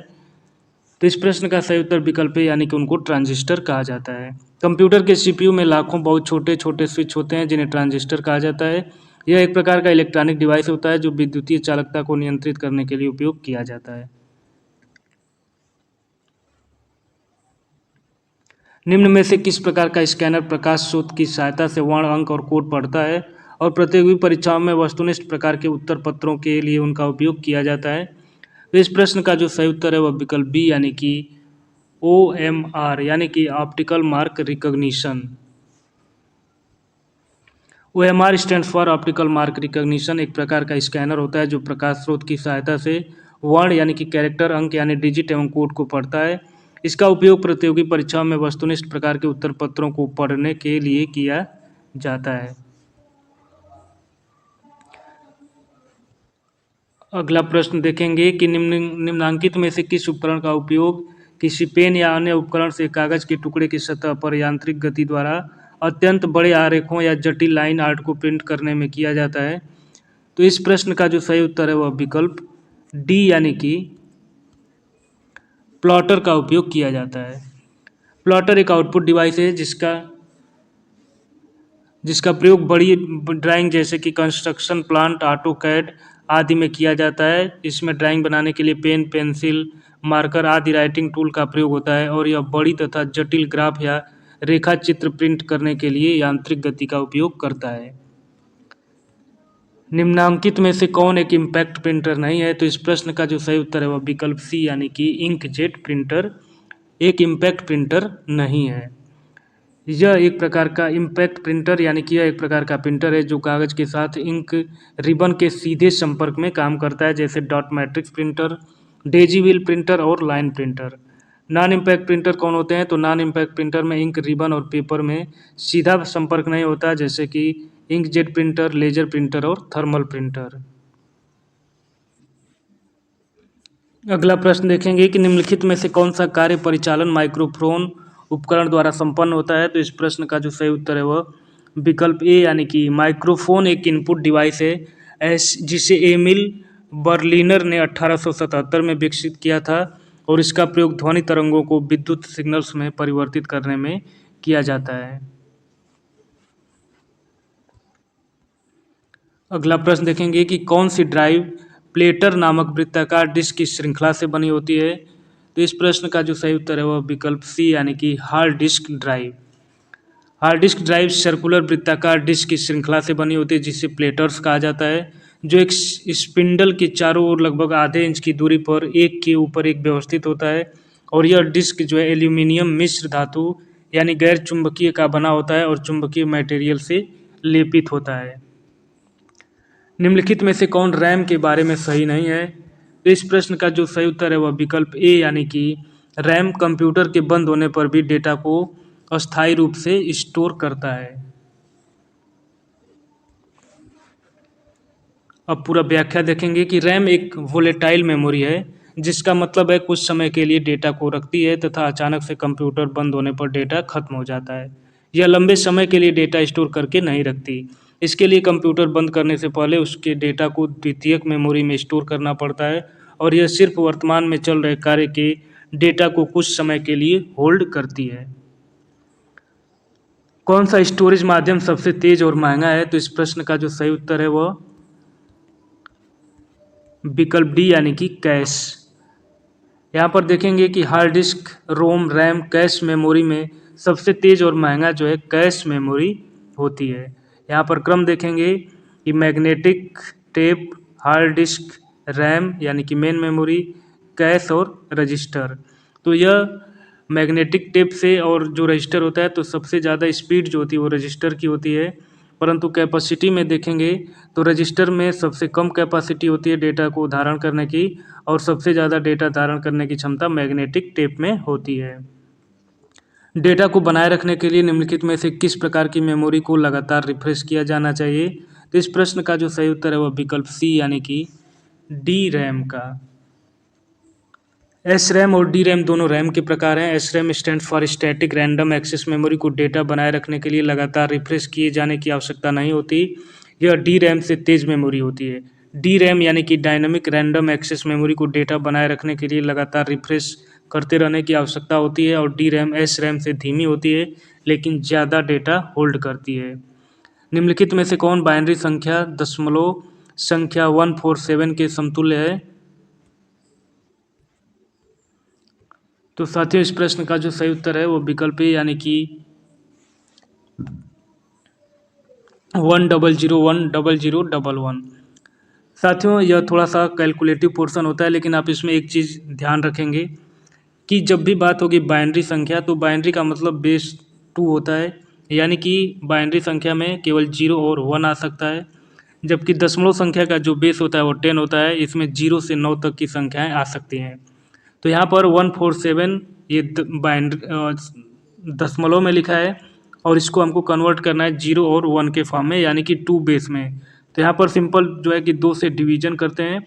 तो इस प्रश्न का सही उत्तर विकल्प है यानी कि उनको ट्रांजिस्टर कहा जाता है। कंप्यूटर के CPU में लाखों बहुत छोटे छोटे स्विच होते हैं जिन्हें ट्रांजिस्टर कहा जाता है। यह एक प्रकार का इलेक्ट्रॉनिक डिवाइस होता है जो विद्युतीय चालकता को नियंत्रित करने के लिए उपयोग किया जाता है। निम्न में से किस प्रकार का स्कैनर प्रकाश स्रोत की सहायता से वर्ण, अंक और कोड पढ़ता है और प्रतियोगी परीक्षाओं में वस्तुनिष्ठ प्रकार के उत्तर पत्रों के लिए उनका उपयोग किया जाता है? तो इस प्रश्न का जो सही उत्तर है वह विकल्प बी यानी कि OMR यानी कि optical mark recognition. OMR stands for optical mark recognition एक प्रकार का स्कैनर होता है जो प्रकाश स्रोत की सहायता से वर्ण यानी कि कैरेक्टर, अंक यानी डिजिट एवं कोड को पढ़ता है। इसका उपयोग प्रतियोगी परीक्षाओं में वस्तुनिष्ठ प्रकार के उत्तर पत्रों को पढ़ने के लिए किया जाता है। अगला प्रश्न देखेंगे कि निम्नांकित में से किस उपकरण का उपयोग किसी पेन या अन्य उपकरण से कागज के टुकड़े की सतह पर यांत्रिक गति द्वारा अत्यंत बड़े आरेखों या जटिल लाइन आर्ट को प्रिंट करने में किया जाता है? तो इस प्रश्न का जो सही उत्तर है वह विकल्प डी यानी कि प्लॉटर का उपयोग किया जाता है। प्लॉटर एक आउटपुट डिवाइस है जिसका प्रयोग बड़ी ड्राइंग जैसे कि कंस्ट्रक्शन प्लांट, ऑटोकैड आदि में किया जाता है। इसमें ड्राइंग बनाने के लिए पेन, पेंसिल, मार्कर आदि राइटिंग टूल का प्रयोग होता है और यह बड़ी तथा जटिल ग्राफ या रेखा चित्र प्रिंट करने के लिए यांत्रिक गति का उपयोग करता है। निम्नांकित में से कौन एक इम्पैक्ट प्रिंटर नहीं है? तो इस प्रश्न का जो सही उत्तर है वह विकल्प सी यानी कि इंकजेट प्रिंटर एक इम्पैक्ट प्रिंटर नहीं है। यह एक प्रकार का इम्पैक्ट प्रिंटर यानी कि यह एक प्रकार का प्रिंटर है जो कागज़ के साथ इंक रिबन के सीधे संपर्क में काम करता है, जैसे dot matrix printer, daisy wheel printer और line printer. Non impact printer कौन होते हैं? तो नॉन इम्पैक्ट प्रिंटर में इंक रिबन और पेपर में सीधा संपर्क नहीं होता, जैसे कि इंकजेट प्रिंटर, लेजर प्रिंटर और थर्मल प्रिंटर। अगला प्रश्न देखेंगे कि निम्नलिखित में से कौन सा कार्य परिचालन माइक्रोफोन उपकरण द्वारा संपन्न होता है? तो इस प्रश्न का जो सही उत्तर है वह विकल्प ए यानी कि माइक्रोफोन एक इनपुट डिवाइस है जिसे एमिल बर्लिनर ने 1877 में विकसित किया था और इसका प्रयोग ध्वनि तरंगों को विद्युत सिग्नल्स में परिवर्तित करने में किया जाता है। अगला प्रश्न देखेंगे कि कौन सी ड्राइव प्लेटर नामक वृत्ताकार डिस्क की श्रृंखला से बनी होती है? तो इस प्रश्न का जो सही उत्तर है वह विकल्प सी यानी कि hard disk drive. Hard disk drive circular वृत्ताकार डिस्क की श्रृंखला से बनी होती है जिसे प्लेटर्स कहा जाता है, जो एक स्पिंडल के चारों ओर लगभग आधे इंच की दूरी पर एक के ऊपर एक व्यवस्थित होता है और यह डिस्क जो है एल्यूमिनियम मिश्र धातु यानी गैर चुंबकीय का बना होता है और चुंबकीय मटेरियल से लेपित होता है। निम्नलिखित में से कौन रैम के बारे में सही नहीं है? तो इस प्रश्न का जो सही उत्तर है वह विकल्प ए यानी कि रैम कंप्यूटर के बंद होने पर भी डेटा को अस्थायी रूप से स्टोर करता है। अब पूरा व्याख्या देखेंगे कि रैम एक वोलेटाइल मेमोरी है जिसका मतलब है कुछ समय के लिए डेटा को रखती है तथा अचानक से कंप्यूटर बंद होने पर डेटा खत्म हो जाता है। यह लंबे समय के लिए डेटा स्टोर करके नहीं रखती। इसके लिए कंप्यूटर बंद करने से पहले उसके डेटा को द्वितीयक मेमोरी में स्टोर करना पड़ता है और यह सिर्फ वर्तमान में चल रहे कार्य के डेटा को कुछ समय के लिए होल्ड करती है। कौन सा स्टोरेज माध्यम सबसे तेज और महंगा है? तो इस प्रश्न का जो सही उत्तर है वह विकल्प डी यानी कि कैश। यहाँ पर देखेंगे कि हार्ड डिस्क, रोम, रैम, कैश मेमोरी में सबसे तेज और महंगा जो है कैश मेमोरी होती है। यहाँ पर क्रम देखेंगे कि magnetic tape, hard disk, RAM यानी कि मेन मेमोरी, कैश और रजिस्टर। तो यह मैग्नेटिक टेप से और जो रजिस्टर होता है तो सबसे ज़्यादा स्पीड जो होती है वो रजिस्टर की होती है, परंतु कैपेसिटी में देखेंगे तो रजिस्टर में सबसे कम कैपेसिटी होती है डेटा को धारण करने की और सबसे ज़्यादा डेटा धारण करने की क्षमता मैग्नेटिक टेप में होती है। डेटा को बनाए रखने के लिए निम्नलिखित में से किस प्रकार की मेमोरी को लगातार रिफ्रेश किया जाना चाहिए? तो इस प्रश्न का जो सही उत्तर है वह विकल्प सी यानी कि डी रैम का। एस रैम और डी रैम दोनों रैम के प्रकार हैं। S RAM stand for static random access memory को डेटा बनाए रखने के लिए लगातार रिफ्रेश किए जाने की आवश्यकता नहीं होती। यह डी रैम से तेज मेमोरी होती है। डी रैम यानी कि डायनामिक रैंडम एक्सेस मेमोरी को डेटा बनाए रखने के लिए लगातार रिफ्रेश करते रहने की आवश्यकता होती है और डी रैम एस रैम से धीमी होती है लेकिन ज़्यादा डेटा होल्ड करती है। निम्नलिखित में से कौन बाइनरी संख्या दशमलव संख्या 147 के समतुल्य है? तो साथियों इस प्रश्न का जो सही उत्तर है वो विकल्प ए यानी कि 10010011। साथियों यह थोड़ा सा कैलकुलेटिव पोर्शन होता है लेकिन आप इसमें एक चीज़ ध्यान रखेंगे कि जब भी बात होगी बाइनरी संख्या तो बाइनरी का मतलब बेस 2 होता है, यानी कि बाइनरी संख्या में केवल 0 और 1 आ सकता है, जबकि दशमलव संख्या का जो बेस होता है वो 10 होता है। इसमें 0 से 9 तक की संख्याएं आ सकती हैं। तो यहाँ पर 147 ये दशमलव में लिखा है और इसको हमको कन्वर्ट करना है 0 और 1 के फॉर्म में, यानी कि 2 बेस में। तो यहाँ पर सिंपल जो है कि 2 से डिवीजन करते हैं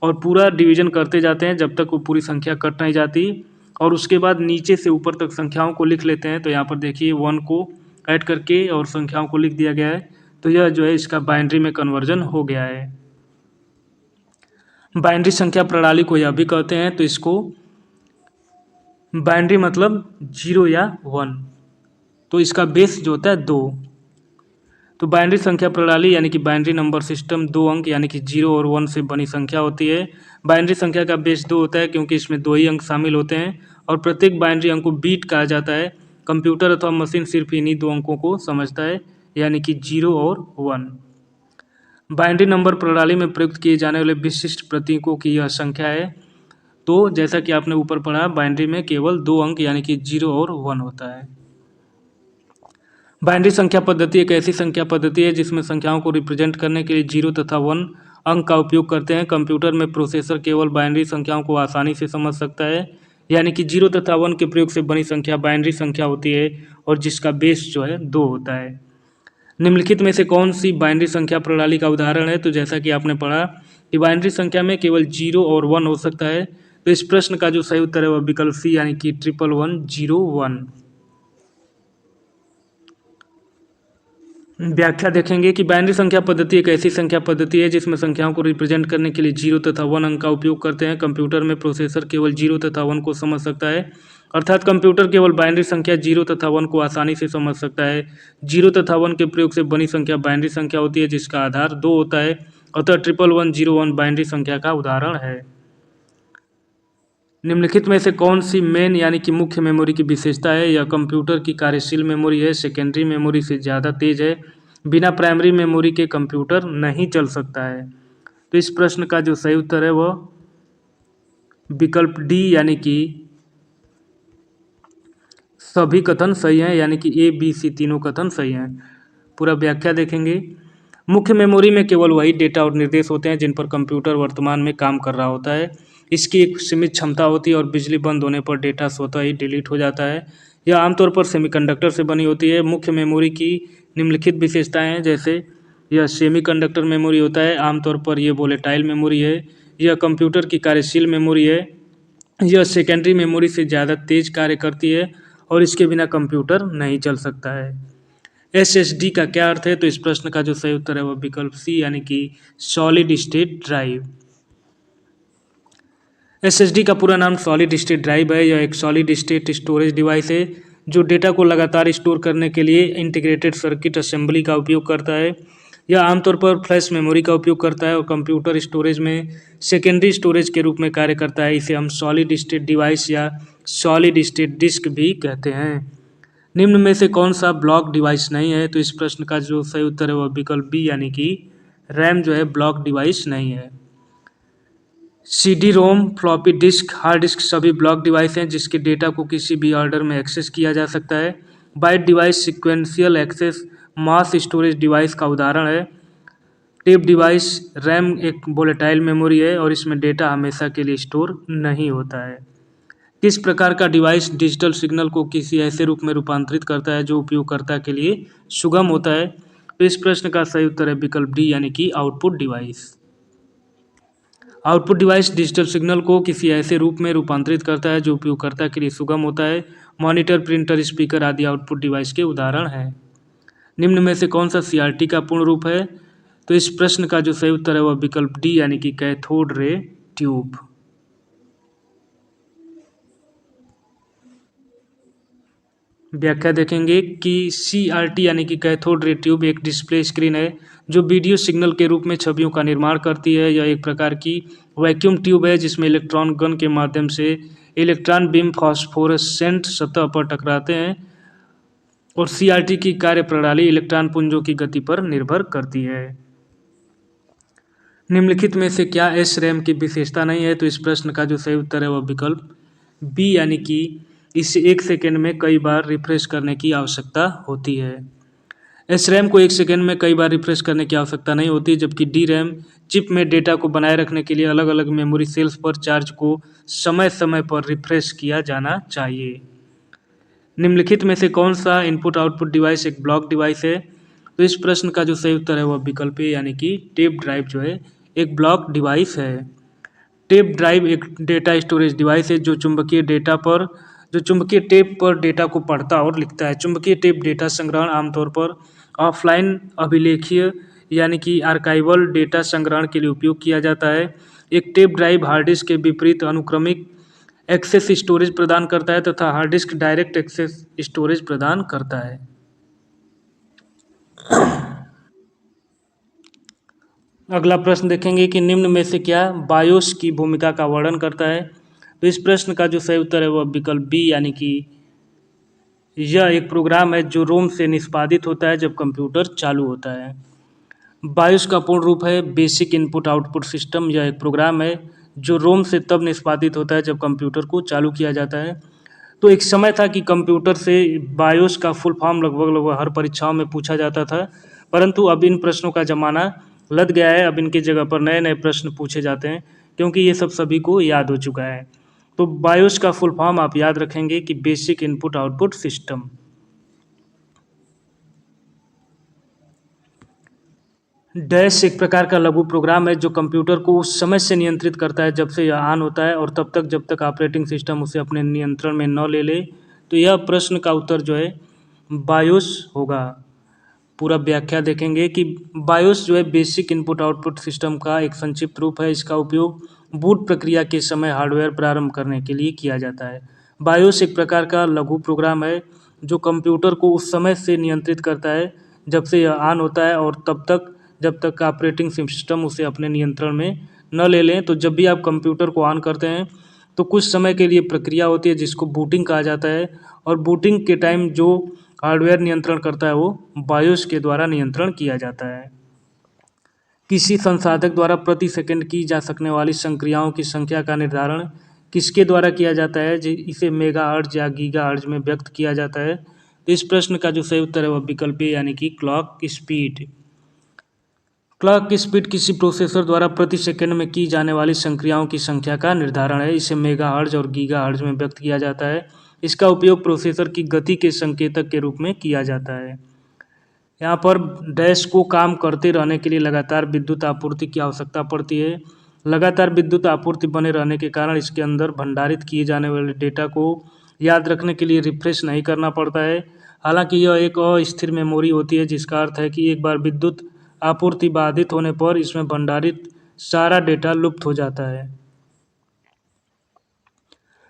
और पूरा डिवीजन करते जाते हैं जब तक वो पूरी संख्या कट नहीं जाती और उसके बाद नीचे से ऊपर तक संख्याओं को लिख लेते हैं। तो यहाँ पर देखिए 1 को ऐड करके और संख्याओं को लिख दिया गया है। तो यह जो है इसका बाइनरी में कन्वर्जन हो गया है। बाइनरी संख्या प्रणाली को यह भी कहते हैं। तो इसको बाइनरी मतलब 0 या 1, तो इसका बेस जो होता है 2। तो बाइनरी संख्या प्रणाली यानी कि बाइनरी नंबर सिस्टम 2 अंक यानी कि 0 और 1 से बनी संख्या होती है। बाइनरी संख्या का बेस 2 होता है क्योंकि इसमें 2 ही अंक शामिल होते हैं और प्रत्येक बाइनरी अंक को बीट कहा जाता है। कंप्यूटर अथवा मशीन सिर्फ इन्हीं 2 अंकों को समझता है यानी कि 0 और 1। बाइनरी नंबर प्रणाली में प्रयुक्त किए जाने वाले विशिष्ट प्रतीकों की यह संख्या है। तो जैसा कि आपने ऊपर पढ़ा, बाइनरी में केवल 2 अंक यानी कि 0 और 1 होता है। बाइनरी संख्या पद्धति एक ऐसी संख्या पद्धति है जिसमें संख्याओं को रिप्रेजेंट करने के लिए 0 तथा 1 अंक का उपयोग करते हैं। कंप्यूटर में प्रोसेसर केवल बाइनरी संख्याओं को आसानी से समझ सकता है, यानी कि 0 तथा 1 के प्रयोग से बनी संख्या बाइनरी संख्या होती है और जिसका बेस जो है 2 होता है। निम्नलिखित में से कौन सी बाइनरी संख्या प्रणाली का उदाहरण है? तो जैसा कि आपने पढ़ा कि बाइनरी संख्या में केवल 0 और 1 हो सकता है। तो इस प्रश्न का जो सही उत्तर है वह विकल्प सी यानी कि 1110 1। व्याख्या देखेंगे कि बाइनरी संख्या पद्धति एक ऐसी संख्या पद्धति है जिसमें संख्याओं को रिप्रेजेंट करने के लिए 0 तथा 1 अंक का उपयोग करते हैं। कंप्यूटर में प्रोसेसर केवल 0 तथा 1 को समझ सकता है, अर्थात कंप्यूटर केवल बाइनरी संख्या 0 तथा 1 को आसानी से समझ सकता है। 0 तथा 1 के प्रयोग से बनी संख्या बाइनरी संख्या होती है जिसका आधार 2 होता है, अतः 1110 बाइनरी संख्या का उदाहरण है। निम्नलिखित में से कौन सी मेन यानी कि मुख्य मेमोरी की विशेषता है? यह कंप्यूटर की कार्यशील मेमोरी है, सेकेंडरी मेमोरी से ज़्यादा तेज है, बिना प्राइमरी मेमोरी के कंप्यूटर नहीं चल सकता है। तो इस प्रश्न का जो सही उत्तर है वह विकल्प डी यानी कि सभी कथन सही हैं, यानी कि ए बी सी तीनों कथन सही हैं। पूरा व्याख्या देखेंगे। मुख्य मेमोरी में केवल वही डेटा और निर्देश होते हैं जिन पर कंप्यूटर वर्तमान में काम कर रहा होता है। इसकी एक सीमित क्षमता होती है और बिजली बंद होने पर डेटा स्वतः ही डिलीट हो जाता है। यह आमतौर पर सेमीकंडक्टर से बनी होती है। मुख्य मेमोरी की निम्नलिखित विशेषताएं हैं, जैसे यह सेमीकंडक्टर मेमोरी होता है, आमतौर पर यह वोलेटाइल मेमोरी है, यह कंप्यूटर की कार्यशील मेमोरी है, यह सेकेंडरी मेमोरी से ज़्यादा तेज कार्य करती है और इसके बिना कंप्यूटर नहीं चल सकता है। SSD का क्या अर्थ है? तो इस प्रश्न का जो सही उत्तर है वह विकल्प सी यानी कि सॉलिड स्टेट ड्राइव। SSD का पूरा नाम सॉलिड स्टेट ड्राइव है। यह एक सॉलिड स्टेट स्टोरेज डिवाइस है जो डेटा को लगातार स्टोर करने के लिए इंटीग्रेटेड सर्किट असेंबली का उपयोग करता है। यह आमतौर पर फ्लैश मेमोरी का उपयोग करता है और कंप्यूटर स्टोरेज में सेकेंडरी स्टोरेज के रूप में कार्य करता है। इसे हम सॉलिड स्टेट डिवाइस या सॉलिड स्टेट डिस्क भी कहते हैं। निम्न में से कौन सा ब्लॉक डिवाइस नहीं है? तो इस प्रश्न का जो सही उत्तर है वह विकल्प बी यानी कि रैम जो है ब्लॉक डिवाइस नहीं है। CD-ROM, floppy disk, hard disk सभी ब्लॉक डिवाइस हैं जिसके डेटा को किसी भी ऑर्डर में एक्सेस किया जा सकता है। Byte device sequential access mass storage device का उदाहरण है। टेप डिवाइस, रैम एक वोलेटाइल मेमोरी है और इसमें डेटा हमेशा के लिए स्टोर नहीं होता है। किस प्रकार का डिवाइस डिजिटल सिग्नल को किसी ऐसे रूप में रूपांतरित करता है जो उपयोगकर्ता के लिए सुगम होता है? तो इस प्रश्न का सही उत्तर है विकल्प डी यानी कि output device. Output device digital signal को किसी ऐसे रूप में रूपांतरित करता है जो उपयोगकर्ता के लिए सुगम होता है। मॉनिटर, प्रिंटर, स्पीकर आदि आउटपुट डिवाइस के उदाहरण हैं। निम्न में से कौन सा CRT का पूर्ण रूप है? तो इस प्रश्न का जो सही उत्तर है वह विकल्प डी यानी कि कैथोड रे ट्यूब। व्याख्या देखेंगे कि CRT यानी कि कैथोड रे ट्यूब एक डिस्प्ले स्क्रीन है जो वीडियो सिग्नल के रूप में छवियों का निर्माण करती है। यह एक प्रकार की वैक्यूम ट्यूब है जिसमें इलेक्ट्रॉन गन के माध्यम से इलेक्ट्रॉन बीम फॉस्फोरेसेंट सतह पर टकराते हैं और CRT की कार्य प्रणाली इलेक्ट्रॉन पुंजों की गति पर निर्भर करती है। निम्नलिखित में से क्या SRAM की विशेषता नहीं है? तो इस प्रश्न का जो सही उत्तर है वह विकल्प बी यानी कि इसे 1 सेकेंड में कई बार रिफ्रेश करने की आवश्यकता होती है। SRAM को 1 सेकेंड में कई बार रिफ्रेश करने की आवश्यकता नहीं होती, जबकि DRAM चिप में डेटा को बनाए रखने के लिए अलग अलग मेमोरी सेल्स पर चार्ज को समय समय पर रिफ्रेश किया जाना चाहिए। निम्नलिखित में से कौन सा इनपुट आउटपुट डिवाइस एक ब्लॉक डिवाइस है? तो इस प्रश्न का जो सही उत्तर है वह विकल्प ए यानी कि टेप ड्राइव जो है एक ब्लॉक डिवाइस है। टेप ड्राइव एक डेटा स्टोरेज डिवाइस है जो चुंबकीय डेटा पर जो चुंबकीय टेप पर डेटा को पढ़ता और लिखता है। चुंबकीय टेप डेटा संग्रहण आमतौर पर ऑफलाइन अभिलेखीय यानी कि आर्काइवल डेटा संग्रहण के लिए उपयोग किया जाता है। एक टेप ड्राइव हार्ड डिस्क के विपरीत अनुक्रमिक एक्सेस स्टोरेज प्रदान करता है तथा hard disk direct access storage प्रदान करता है। अगला प्रश्न देखेंगे कि निम्न में से क्या बायोस की भूमिका का वर्णन करता है। तो इस प्रश्न का जो सही उत्तर है वह विकल्प बी यानी कि यह एक प्रोग्राम है जो रोम से निष्पादित होता है जब कंप्यूटर चालू होता है। बायोस का पूर्ण रूप है बेसिक इनपुट आउटपुट सिस्टम। यह एक प्रोग्राम है जो रोम से तब निष्पादित होता है जब कंप्यूटर को चालू किया जाता है। तो एक समय था कि कंप्यूटर से बायोस का फुल फॉर्म लगभग लगभग हर परीक्षाओं में पूछा जाता था, परंतु अब इन प्रश्नों का ज़माना लद गया है। अब इनकी जगह पर नए नए प्रश्न पूछे जाते हैं क्योंकि ये सब सभी को याद हो चुका है। तो बायोस का फुल फॉर्म आप याद रखेंगे कि basic input output system. Dash एक प्रकार का लघु प्रोग्राम है जो कंप्यूटर को उस समय से नियंत्रित करता है जब से यह ऑन होता है और तब तक जब तक ऑपरेटिंग सिस्टम उसे अपने नियंत्रण में न ले ले। तो यह प्रश्न का उत्तर जो है बायोस होगा। पूरा व्याख्या देखेंगे कि बायोस जो है बेसिक इनपुट आउटपुट सिस्टम का एक संक्षिप्त रूप है। इसका उपयोग बूट प्रक्रिया के समय हार्डवेयर प्रारंभ करने के लिए किया जाता है। बायोस एक प्रकार का लघु प्रोग्राम है जो कंप्यूटर को उस समय से नियंत्रित करता है जब से यह ऑन होता है और तब तक जब तक ऑपरेटिंग सिस्टम उसे अपने नियंत्रण में न ले लें। तो जब भी आप कंप्यूटर को ऑन करते हैं तो कुछ समय के लिए प्रक्रिया होती है जिसको बूटिंग कहा जाता है और बूटिंग के टाइम जो हार्डवेयर नियंत्रण करता है वो बायोस के द्वारा नियंत्रण किया जाता है। किसी संसाधक द्वारा प्रति सेकंड की जा सकने वाली संक्रियाओं की संख्या का निर्धारण किसके द्वारा किया जाता है। इसे मेगाहर्ट्ज या गीगाहर्ट्ज में व्यक्त किया जाता है। तो इस प्रश्न का जो सही उत्तर है वह विकल्प ए यानी कि क्लॉक स्पीड। क्लॉक स्पीड किसी प्रोसेसर द्वारा प्रति सेकंड में की जाने वाली संक्रियाओं की संख्या का निर्धारण है। इसे मेगाहर्ट्ज और गीगाहर्ट्ज में व्यक्त किया जाता है। इसका उपयोग प्रोसेसर की गति के संकेतक के रूप में किया जाता है। यहाँ पर डैश को काम करते रहने के लिए लगातार विद्युत आपूर्ति की आवश्यकता पड़ती है। लगातार विद्युत आपूर्ति बने रहने के कारण इसके अंदर भंडारित किए जाने वाले डेटा को याद रखने के लिए रिफ्रेश नहीं करना पड़ता है। हालांकि यह एक अस्थिर मेमोरी होती है जिसका अर्थ है कि एक बार विद्युत आपूर्ति बाधित होने पर इसमें भंडारित सारा डेटा लुप्त हो जाता है।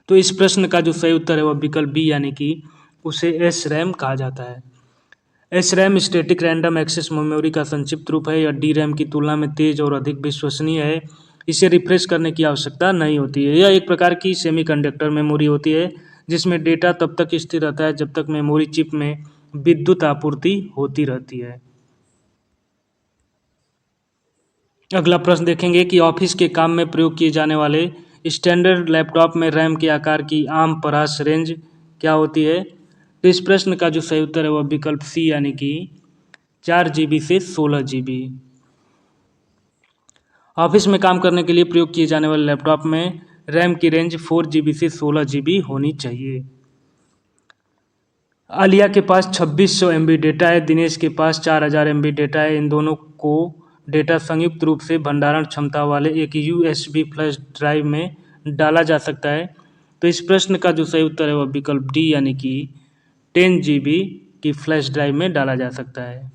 तो इस प्रश्न का जो सही उत्तर है वह विकल्प बी यानी कि उसे एस रैम कहा जाता है। S RAM static random access memory का संक्षिप्त रूप है। यह डी रैम की तुलना में तेज और अधिक विश्वसनीय है। इसे रिफ्रेश करने की आवश्यकता नहीं होती है। यह एक प्रकार की सेमीकंडक्टर मेमोरी होती है जिसमें डेटा तब तक स्थिर रहता है जब तक मेमोरी चिप में विद्युत आपूर्ति होती रहती है। अगला प्रश्न देखेंगे कि ऑफिस के काम में प्रयोग किए जाने वाले स्टैंडर्ड लैपटॉप में रैम के आकार की आम परास रेंज क्या होती है। तो इस प्रश्न का जो सही उत्तर है वह विकल्प सी यानी कि 4 GB से 16 GB। ऑफिस में काम करने के लिए प्रयोग किए जाने वाले लैपटॉप में रैम की रेंज 4 GB से 16 GB होनी चाहिए। आलिया के पास 2600 MB डेटा है, दिनेश के पास 4000 MB डेटा है। इन दोनों को डेटा संयुक्त रूप से भंडारण क्षमता वाले एक USB फ्लैश ड्राइव में डाला जा सकता है। तो इस प्रश्न का जो सही उत्तर है वह विकल्प डी यानी कि 10 GB की फ्लैश ड्राइव में डाला जा सकता है।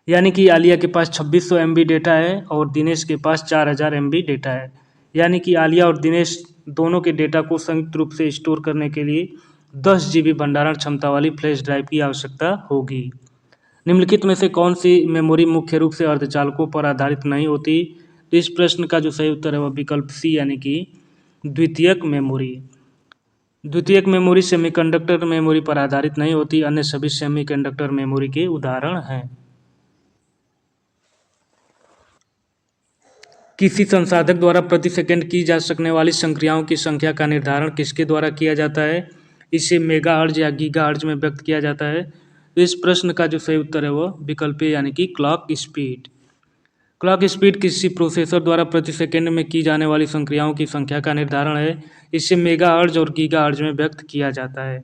यानी कि आलिया के पास 2600 MB डेटा है और दिनेश के पास 4000 MB डेटा है। यानी कि आलिया और दिनेश दोनों के डेटा को संयुक्त रूप से स्टोर करने के लिए 10 GB भंडारण क्षमता वाली फ्लैश ड्राइव की आवश्यकता होगी। निम्नलिखित में से कौन सी मेमोरी मुख्य रूप से अर्धचालकों पर आधारित नहीं होती। तो इस प्रश्न का जो सही उत्तर है वह विकल्प सी यानी कि द्वितीयक मेमोरी। द्वितीयक मेमोरी सेमीकंडक्टर मेमोरी पर आधारित नहीं होती। अन्य सभी सेमीकंडक्टर मेमोरी के उदाहरण हैं। किसी संसाधक द्वारा प्रति सेकंड की जा सकने वाली संक्रियाओं की संख्या का निर्धारण किसके द्वारा किया जाता है। इसे मेगाहर्ट्ज या गीगाहर्ट्ज में व्यक्त किया जाता है। तो इस प्रश्न का जो सही उत्तर है वह विकल्प ए यानी कि क्लॉक स्पीड। क्लॉक स्पीड किसी प्रोसेसर द्वारा प्रति सेकंड में की जाने वाली संक्रियाओं की संख्या का निर्धारण है। इसे मेगाहर्ट्ज और गीगाहर्ट्ज में व्यक्त किया जाता है।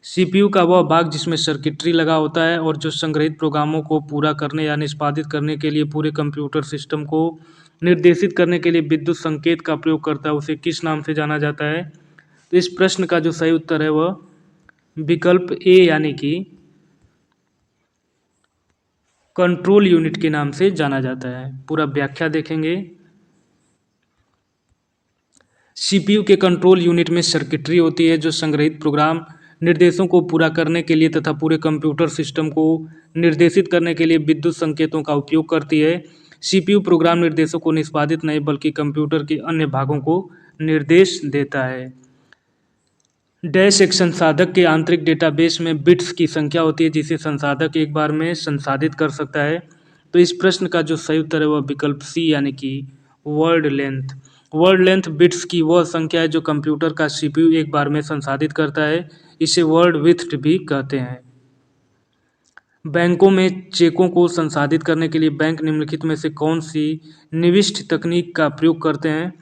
सीपीयू का वह भाग जिसमें सर्किटरी लगा होता है और जो संग्रहित प्रोग्रामों को पूरा करने या निष्पादित करने के लिए पूरे कंप्यूटर सिस्टम को निर्देशित करने के लिए विद्युत संकेत का प्रयोग करता है, उसे किस नाम से जाना जाता है। तो इस प्रश्न का जो सही उत्तर है वह विकल्प ए यानी कि कंट्रोल यूनिट के नाम से जाना जाता है। पूरा व्याख्या देखेंगे। सीपीयू के कंट्रोल यूनिट में सर्किटरी होती है जो संग्रहित प्रोग्राम निर्देशों को पूरा करने के लिए तथा पूरे कंप्यूटर सिस्टम को निर्देशित करने के लिए विद्युत संकेतों का उपयोग करती है। सीपीयू प्रोग्राम निर्देशों को निष्पादित नहीं बल्कि कंप्यूटर के अन्य भागों को निर्देश देता है। डैश एक संसाधक के आंतरिक डेटाबेस में बिट्स की संख्या होती है जिसे संसाधक एक बार में संसाधित कर सकता है। तो इस प्रश्न का जो सही उत्तर है वह विकल्प सी यानी कि word length. Word length bits की वह संख्या है जो कंप्यूटर का सीपीयू एक बार में संसाधित करता है। इसे वर्ड विड्थ भी कहते हैं। बैंकों में चेकों को संसाधित करने के लिए बैंक निम्नलिखित में से कौन सी निविष्ट तकनीक का प्रयोग करते हैं।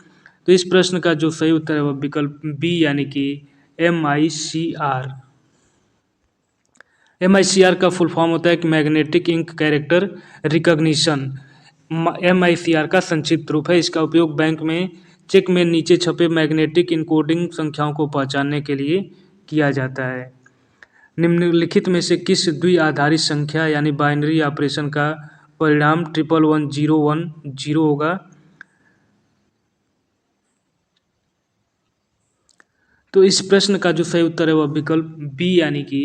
तो इस प्रश्न का जो सही उत्तर है वह विकल्प बी यानी कि MICR। MICR का फुल फॉर्म होता है कि magnetic ink character recognition. MICR का संक्षिप्त रूप है। इसका उपयोग बैंक में चेक में नीचे छपे मैग्नेटिक इनकोडिंग संख्याओं को पहचानने के लिए किया जाता है। निम्नलिखित में से किस द्विआधारी संख्या यानी बाइनरी ऑपरेशन का परिणाम 11110 होगा। तो इस प्रश्न का जो सही उत्तर है वह विकल्प बी यानी कि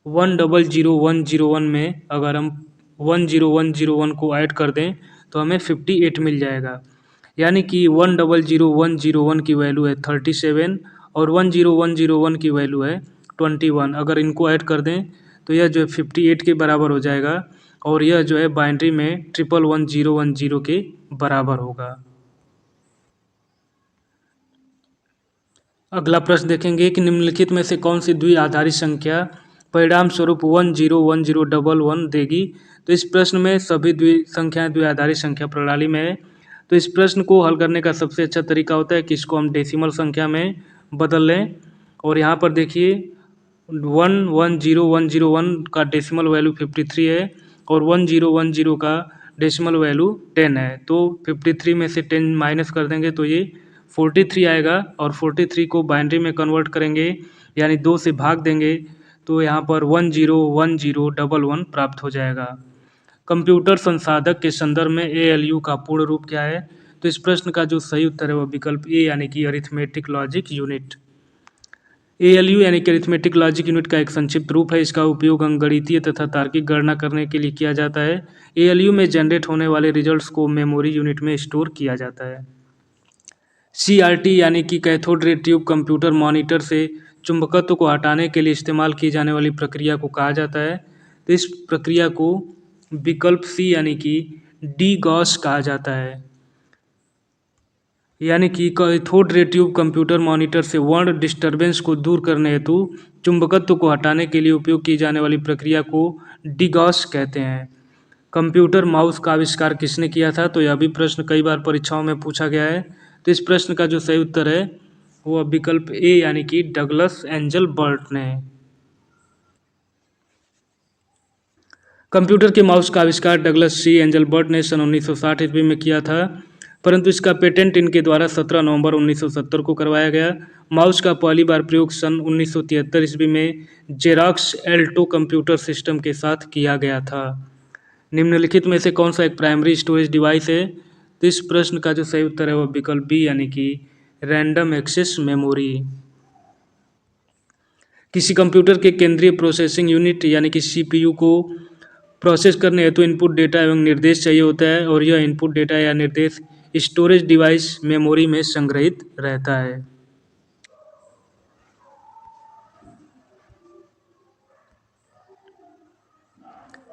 100101 में अगर हम 10101 को ऐड कर दें तो हमें 58 मिल जाएगा। यानी कि 100101 की वैल्यू है 37 और 10101 की वैल्यू है 21। अगर इनको ऐड कर दें तो यह जो है 58 के बराबर हो जाएगा और यह जो है बाइनरी में 111010 के बराबर होगा। अगला प्रश्न देखेंगे कि निम्नलिखित में से कौन सी द्विआधारी संख्या परिणाम स्वरूप 101011 देगी। तो इस प्रश्न में सभी संख्याएं द्विआधारी संख्या प्रणाली में है। तो इस प्रश्न को हल करने का सबसे अच्छा तरीका होता है कि इसको हम डेसिमल संख्या में बदल लें। और यहाँ पर देखिए 110101 का डेसिमल वैल्यू 53 है और 1010 का डेसिमल वैल्यू 10 है। तो 53 में से 10 माइनस कर देंगे तो ये 43 आएगा और 43 को बाइनरी में कन्वर्ट करेंगे यानी 2 से भाग देंगे तो यहाँ पर 101011 प्राप्त हो जाएगा। कंप्यूटर संसाधक के संदर्भ में ALU का पूर्ण रूप क्या है। तो इस प्रश्न का जो सही उत्तर है वह विकल्प ए यानी कि अरिथमेटिक लॉजिक यूनिट। ALU यानी कि अरिथमेटिक लॉजिक यूनिट का एक संक्षिप्त रूप है। इसका उपयोग अंकगणितीय तथा तार्किक गणना करने के लिए किया जाता है। ALU में जनरेट होने वाले रिजल्ट्स को मेमोरी यूनिट में स्टोर किया जाता है। CRT यानी कि cathode ray tube computer monitor से चुंबकत्व को हटाने के लिए इस्तेमाल की जाने वाली प्रक्रिया को कहा जाता है। तो इस प्रक्रिया को विकल्प सी यानी कि DGOS कहा जाता है। यानी कि cathode ray tube computer monitor से वर्ण डिस्टर्बेंस को दूर करने हेतु चुंबकत्व को हटाने के लिए उपयोग की जाने वाली प्रक्रिया को DGOS कहते हैं। कंप्यूटर माउस का आविष्कार किसने किया था। तो यह भी प्रश्न कई बार परीक्षाओं में पूछा गया है। तो इस प्रश्न का जो सही उत्तर है वह विकल्प ए यानी कि डगलस एंजल बर्ट ने। कंप्यूटर के माउस का आविष्कार डगलस सी एंजल बर्ट ने सन 1960 ईस्वी में किया था, परंतु इसका पेटेंट इनके द्वारा 17 नवंबर 1970 को करवाया गया। माउस का पहली बार प्रयोग सन 1973 ईस्वी में जेरॉक्स एल्टो कंप्यूटर सिस्टम के साथ किया गया था। निम्नलिखित में से कौन सा एक प्राइमरी स्टोरेज डिवाइस है। तो इस प्रश्न का जो सही उत्तर है वह विकल्प बी यानी कि रैंडम एक्सेस मेमोरी। किसी कंप्यूटर के केंद्रीय प्रोसेसिंग यूनिट यानी कि CPU को प्रोसेस करने हेतु इनपुट डेटा एवं निर्देश चाहिए होता है और यह इनपुट डेटा या निर्देश स्टोरेज डिवाइस मेमोरी में संग्रहित रहता है।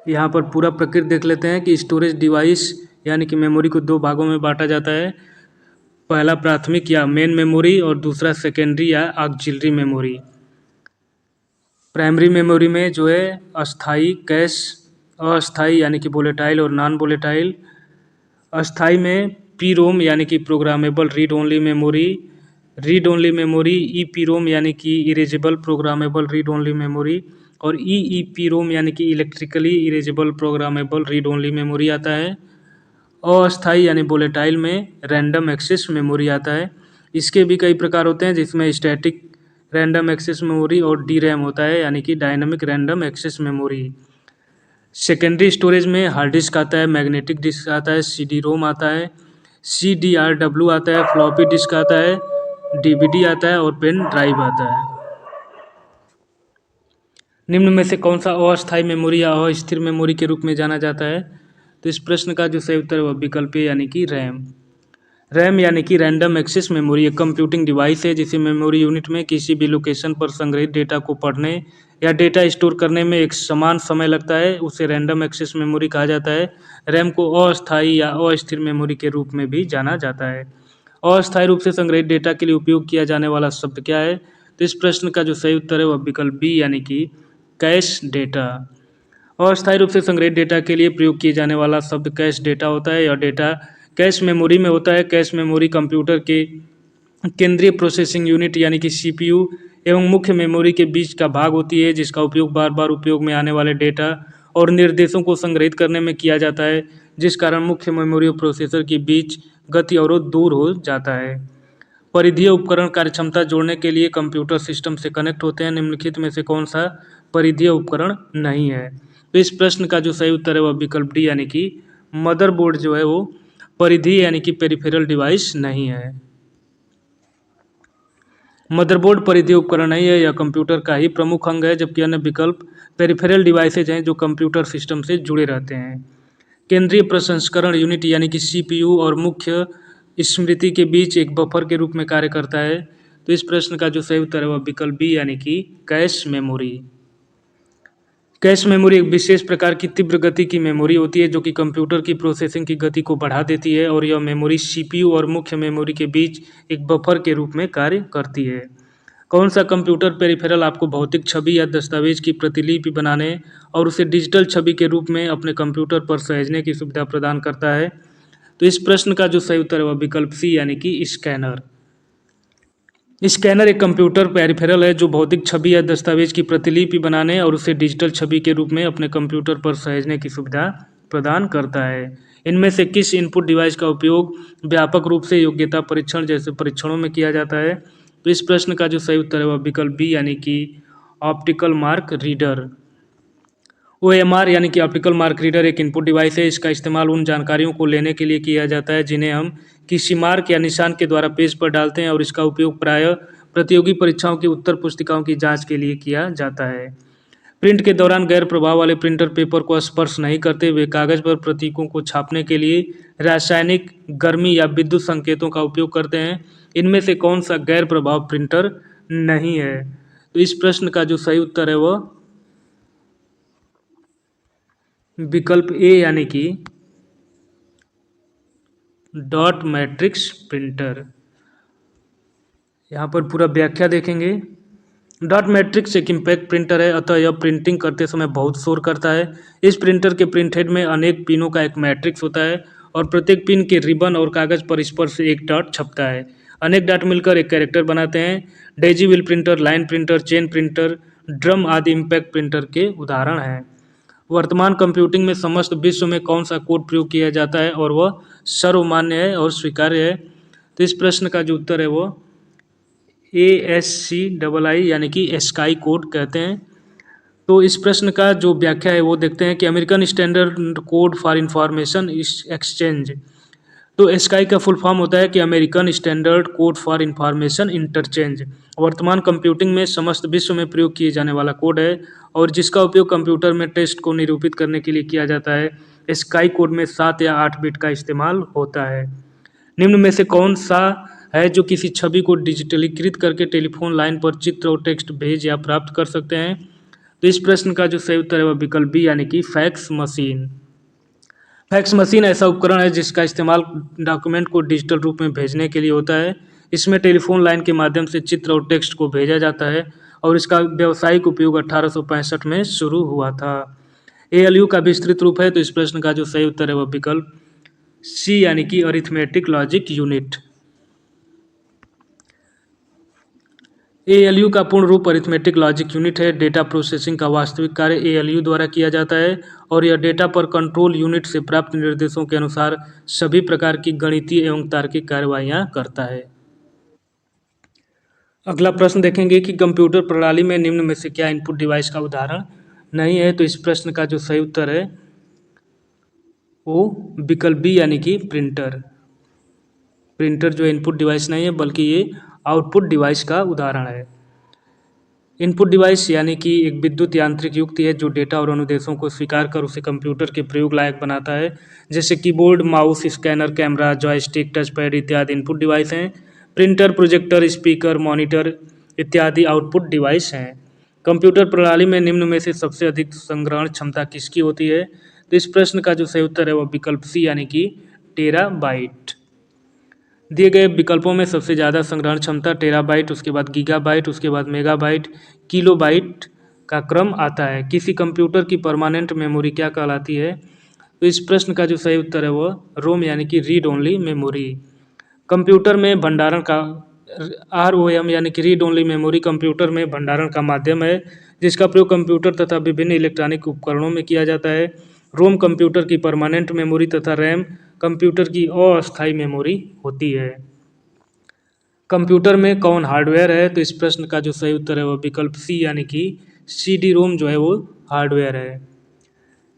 यहाँ पर पूरा प्रकृति देख लेते हैं कि स्टोरेज डिवाइस यानी कि मेमोरी को दो भागों में बांटा जाता है। पहला प्राथमिक या मेन मेमोरी और दूसरा सेकेंडरी या ऑक्सिलरी मेमोरी। प्राइमरी मेमोरी में जो है अस्थाई कैश, अस्थाई यानी कि वोलेटाइल और नॉन वोलेटाइल। अस्थाई में PROM यानी कि programmable read only memory, read only memory EPROM यानी कि erasable programmable read only memory और EEPROM यानी कि electrically erasable programmable read only memory आता है। अस्थाई यानी वोलेटाइल में रैंडम एक्सेस मेमोरी आता है। इसके भी कई प्रकार होते हैं, जिसमें स्टैटिक रैंडम एक्सेस मेमोरी और DRAM होता है, यानी कि dynamic random access memory. Secondary storage में हार्ड डिस्क आता है, मैग्नेटिक डिस्क आता है, CD-ROM आता है, CDRW आता है, फ्लॉपी डिस्क आता है, DVD आता है और पेन ड्राइव आता है। निम्न में से कौन सा अस्थायी मेमोरी या अस्थिर मेमोरी के रूप में जाना जाता है? तो इस प्रश्न का जो सही उत्तर है वह विकल्प है, यानी कि रैम। रैम यानी कि रैंडम एक्सेस मेमोरी एक कंप्यूटिंग डिवाइस है जिसे मेमोरी यूनिट में किसी भी लोकेशन पर संग्रहित डेटा को पढ़ने या डेटा स्टोर करने में एक समान समय लगता है, उसे रैंडम एक्सेस मेमोरी कहा जाता है। रैम को अस्थायी या अस्थिर मेमोरी के रूप में भी जाना जाता है। अस्थायी रूप से संग्रहित डेटा के लिए उपयोग किया जाने वाला शब्द क्या है? तो इस प्रश्न का जो सही उत्तर है वह विकल्प बी, यानी कि कैश डेटा। अस्थायी रूप से संग्रहित डेटा के लिए प्रयोग किए जाने वाला शब्द कैश डेटा होता है। यह डेटा कैश मेमोरी में होता है। कैश मेमोरी कंप्यूटर के केंद्रीय प्रोसेसिंग यूनिट यानी कि CPU एवं मुख्य मेमोरी के बीच का भाग होती है, जिसका उपयोग बार बार उपयोग में आने वाले डेटा और निर्देशों को संग्रहित करने में किया जाता है, जिस कारण मुख्य मेमोरी और प्रोसेसर के बीच गति अवरोध दूर हो जाता है। परिधीय उपकरण कार्यक्षमता जोड़ने के लिए कंप्यूटर सिस्टम से कनेक्ट होते हैं। निम्नलिखित में से कौन सा परिधीय उपकरण नहीं है? तो इस प्रश्न का जो सही उत्तर है वह विकल्प डी, यानी कि मदरबोर्ड जो है वो परिधीय यानी कि पेरिफेरल डिवाइस नहीं है। मदरबोर्ड परिधीय उपकरण नहीं है, यह कंप्यूटर का ही प्रमुख अंग है, जबकि अन्य विकल्प पेरिफेरल डिवाइसेज हैं जो कंप्यूटर सिस्टम से जुड़े रहते हैं। केंद्रीय प्रसंस्करण यूनिट यानी कि CPU और मुख्य स्मृति के बीच एक बफर के रूप में कार्य करता है। तो इस प्रश्न का जो सही उत्तर है वह विकल्प बी, यानी कि कैश मेमोरी। कैश मेमोरी एक विशेष प्रकार की तीव्र गति की मेमोरी होती है जो कि कंप्यूटर की प्रोसेसिंग की गति को बढ़ा देती है, और यह मेमोरी CPU और मुख्य मेमोरी के बीच एक बफर के रूप में कार्य करती है। कौन सा कंप्यूटर पेरिफेरल आपको भौतिक छवि या दस्तावेज की प्रतिलिपि बनाने और उसे डिजिटल छवि के रूप में अपने कंप्यूटर पर सहेजने की सुविधा प्रदान करता है? तो इस प्रश्न का जो सही उत्तर है वह विकल्प सी, यानी कि स्कैनर। स्कैनर एक कंप्यूटर पेरिफेरल है जो भौतिक छवि या दस्तावेज की प्रतिलिपि बनाने और उसे डिजिटल छवि के रूप में अपने कंप्यूटर पर सहेजने की सुविधा प्रदान करता है। इनमें से किस इनपुट डिवाइस का उपयोग व्यापक रूप से योग्यता परीक्षण जैसे परीक्षणों में किया जाता है? तो इस प्रश्न का जो सही उत्तर है वह विकल्प बी, यानी कि ऑप्टिकल मार्क रीडर। OMR यानी कि ऑप्टिकल मार्क रीडर एक इनपुट डिवाइस है। इसका इस्तेमाल उन जानकारियों को लेने के लिए किया जाता है जिन्हें हम किसी मार्क या निशान के द्वारा पेज पर डालते हैं, और इसका उपयोग प्रायः प्रतियोगी परीक्षाओं की उत्तर पुस्तिकाओं की जांच के लिए किया जाता है। प्रिंट के दौरान गैर प्रभाव वाले प्रिंटर पेपर को स्पर्श नहीं करते। वे कागज पर प्रतीकों को छापने के लिए रासायनिक, गर्मी या विद्युत संकेतों का उपयोग करते हैं। इनमें से कौन सा गैर प्रभाव प्रिंटर नहीं है? तो इस प्रश्न का जो सही उत्तर है वह विकल्प ए, यानी कि डॉट मैट्रिक्स प्रिंटर। यहाँ पर पूरा व्याख्या देखेंगे। डॉट मैट्रिक्स एक इम्पैक्ट प्रिंटर है, अतः यह प्रिंटिंग करते समय बहुत शोर करता है। इस प्रिंटर के प्रिंट हेड में अनेक पिनों का एक मैट्रिक्स होता है और प्रत्येक पिन के रिबन और कागज पर स्पर्श से एक डॉट छपता है। अनेक डॉट मिलकर एक कैरेक्टर बनाते हैं। Daisy wheel printer, line printer, chain printer, drum आदि इम्पैक्ट प्रिंटर के उदाहरण हैं। वर्तमान कंप्यूटिंग में समस्त विश्व में कौन सा कोड प्रयोग किया जाता है और वह सर्वमान्य है और स्वीकार्य है? तो इस प्रश्न का जो उत्तर है वो ASCII यानी कि स्काई कोड कहते हैं। तो इस प्रश्न का जो व्याख्या है वो देखते हैं कि American standard code for information exchange. तो स्काई का फुल फॉर्म होता है कि American standard code for information interchange. वर्तमान कंप्यूटिंग में समस्त विश्व में प्रयोग किए जाने वाला कोड है और जिसका उपयोग कंप्यूटर में टेक्स्ट को निरूपित करने के लिए किया जाता है। स्काई कोड में 7 या 8 बिट का इस्तेमाल होता है। निम्न में से कौन सा है जो किसी छवि को डिजिटलीकृत करके टेलीफोन लाइन पर चित्र और टेक्स्ट भेज या प्राप्त कर सकते हैं? तो इस प्रश्न का जो सही उत्तर है वह विकल्प बी, यानी कि फैक्स मशीन। फैक्स मशीन ऐसा उपकरण है जिसका इस्तेमाल डॉक्यूमेंट को डिजिटल रूप में भेजने के लिए होता है। इसमें टेलीफोन लाइन के माध्यम से चित्र और टेक्स्ट को भेजा जाता है और इसका व्यावसायिक उपयोग 1865 में शुरू हुआ था। ALU का विस्तृत रूप है। तो इस प्रश्न का जो सही उत्तर है वह विकल्प सी, यानी कि अरिथमेटिक लॉजिक यूनिट। ALU का पूर्ण रूप अरिथमेटिक लॉजिक यूनिट है। डेटा प्रोसेसिंग का वास्तविक कार्य ALU द्वारा किया जाता है और यह डेटा पर कंट्रोल यूनिट से प्राप्त निर्देशों के अनुसार सभी प्रकार की गणितीय एवं तार्किक कार्रवाइयाँ करता है। अगला प्रश्न देखेंगे कि कंप्यूटर प्रणाली में निम्न में से क्या इनपुट डिवाइस का उदाहरण नहीं है। तो इस प्रश्न का जो सही उत्तर है वो विकल्प बी यानी कि प्रिंटर। प्रिंटर जो इनपुट डिवाइस नहीं है बल्कि ये आउटपुट डिवाइस का उदाहरण है। इनपुट डिवाइस यानी कि एक विद्युत यांत्रिक युक्ति है जो डेटा और अनुदेशों को स्वीकार कर उसे कंप्यूटर के प्रयोग लायक बनाता है। जैसे keyboard, mouse, scanner, camera, joystick, touch pad इत्यादि इनपुट डिवाइस हैं। प्रिंटर, प्रोजेक्टर, स्पीकर, मॉनिटर इत्यादि आउटपुट डिवाइस हैं। कंप्यूटर प्रणाली में निम्न में से सबसे अधिक संग्रहण क्षमता किसकी होती है। तो इस प्रश्न का जो सही उत्तर है वह विकल्प सी यानी कि टेराबाइट। दिए गए विकल्पों में सबसे ज़्यादा संग्रहण क्षमता टेराबाइट, उसके बाद गीगाबाइट, उसके बाद मेगाबाइट, किलोबाइट का क्रम आता है। किसी कंप्यूटर की परमानेंट मेमोरी क्या कहलाती है। तो इस प्रश्न का जो सही उत्तर है वह रोम यानी कि रीड ओनली मेमोरी। कंप्यूटर में भंडारण का ROM यानी कि रीड ओनली मेमोरी कंप्यूटर में भंडारण का माध्यम है जिसका प्रयोग कंप्यूटर तथा विभिन्न इलेक्ट्रॉनिक उपकरणों में किया जाता है। रोम कंप्यूटर की परमानेंट मेमोरी तथा रैम कंप्यूटर की अस्थायी मेमोरी होती है। कंप्यूटर में कौन हार्डवेयर है। तो इस प्रश्न का जो सही उत्तर है वह विकल्प सी यानी कि CD-ROM जो है वो हार्डवेयर है।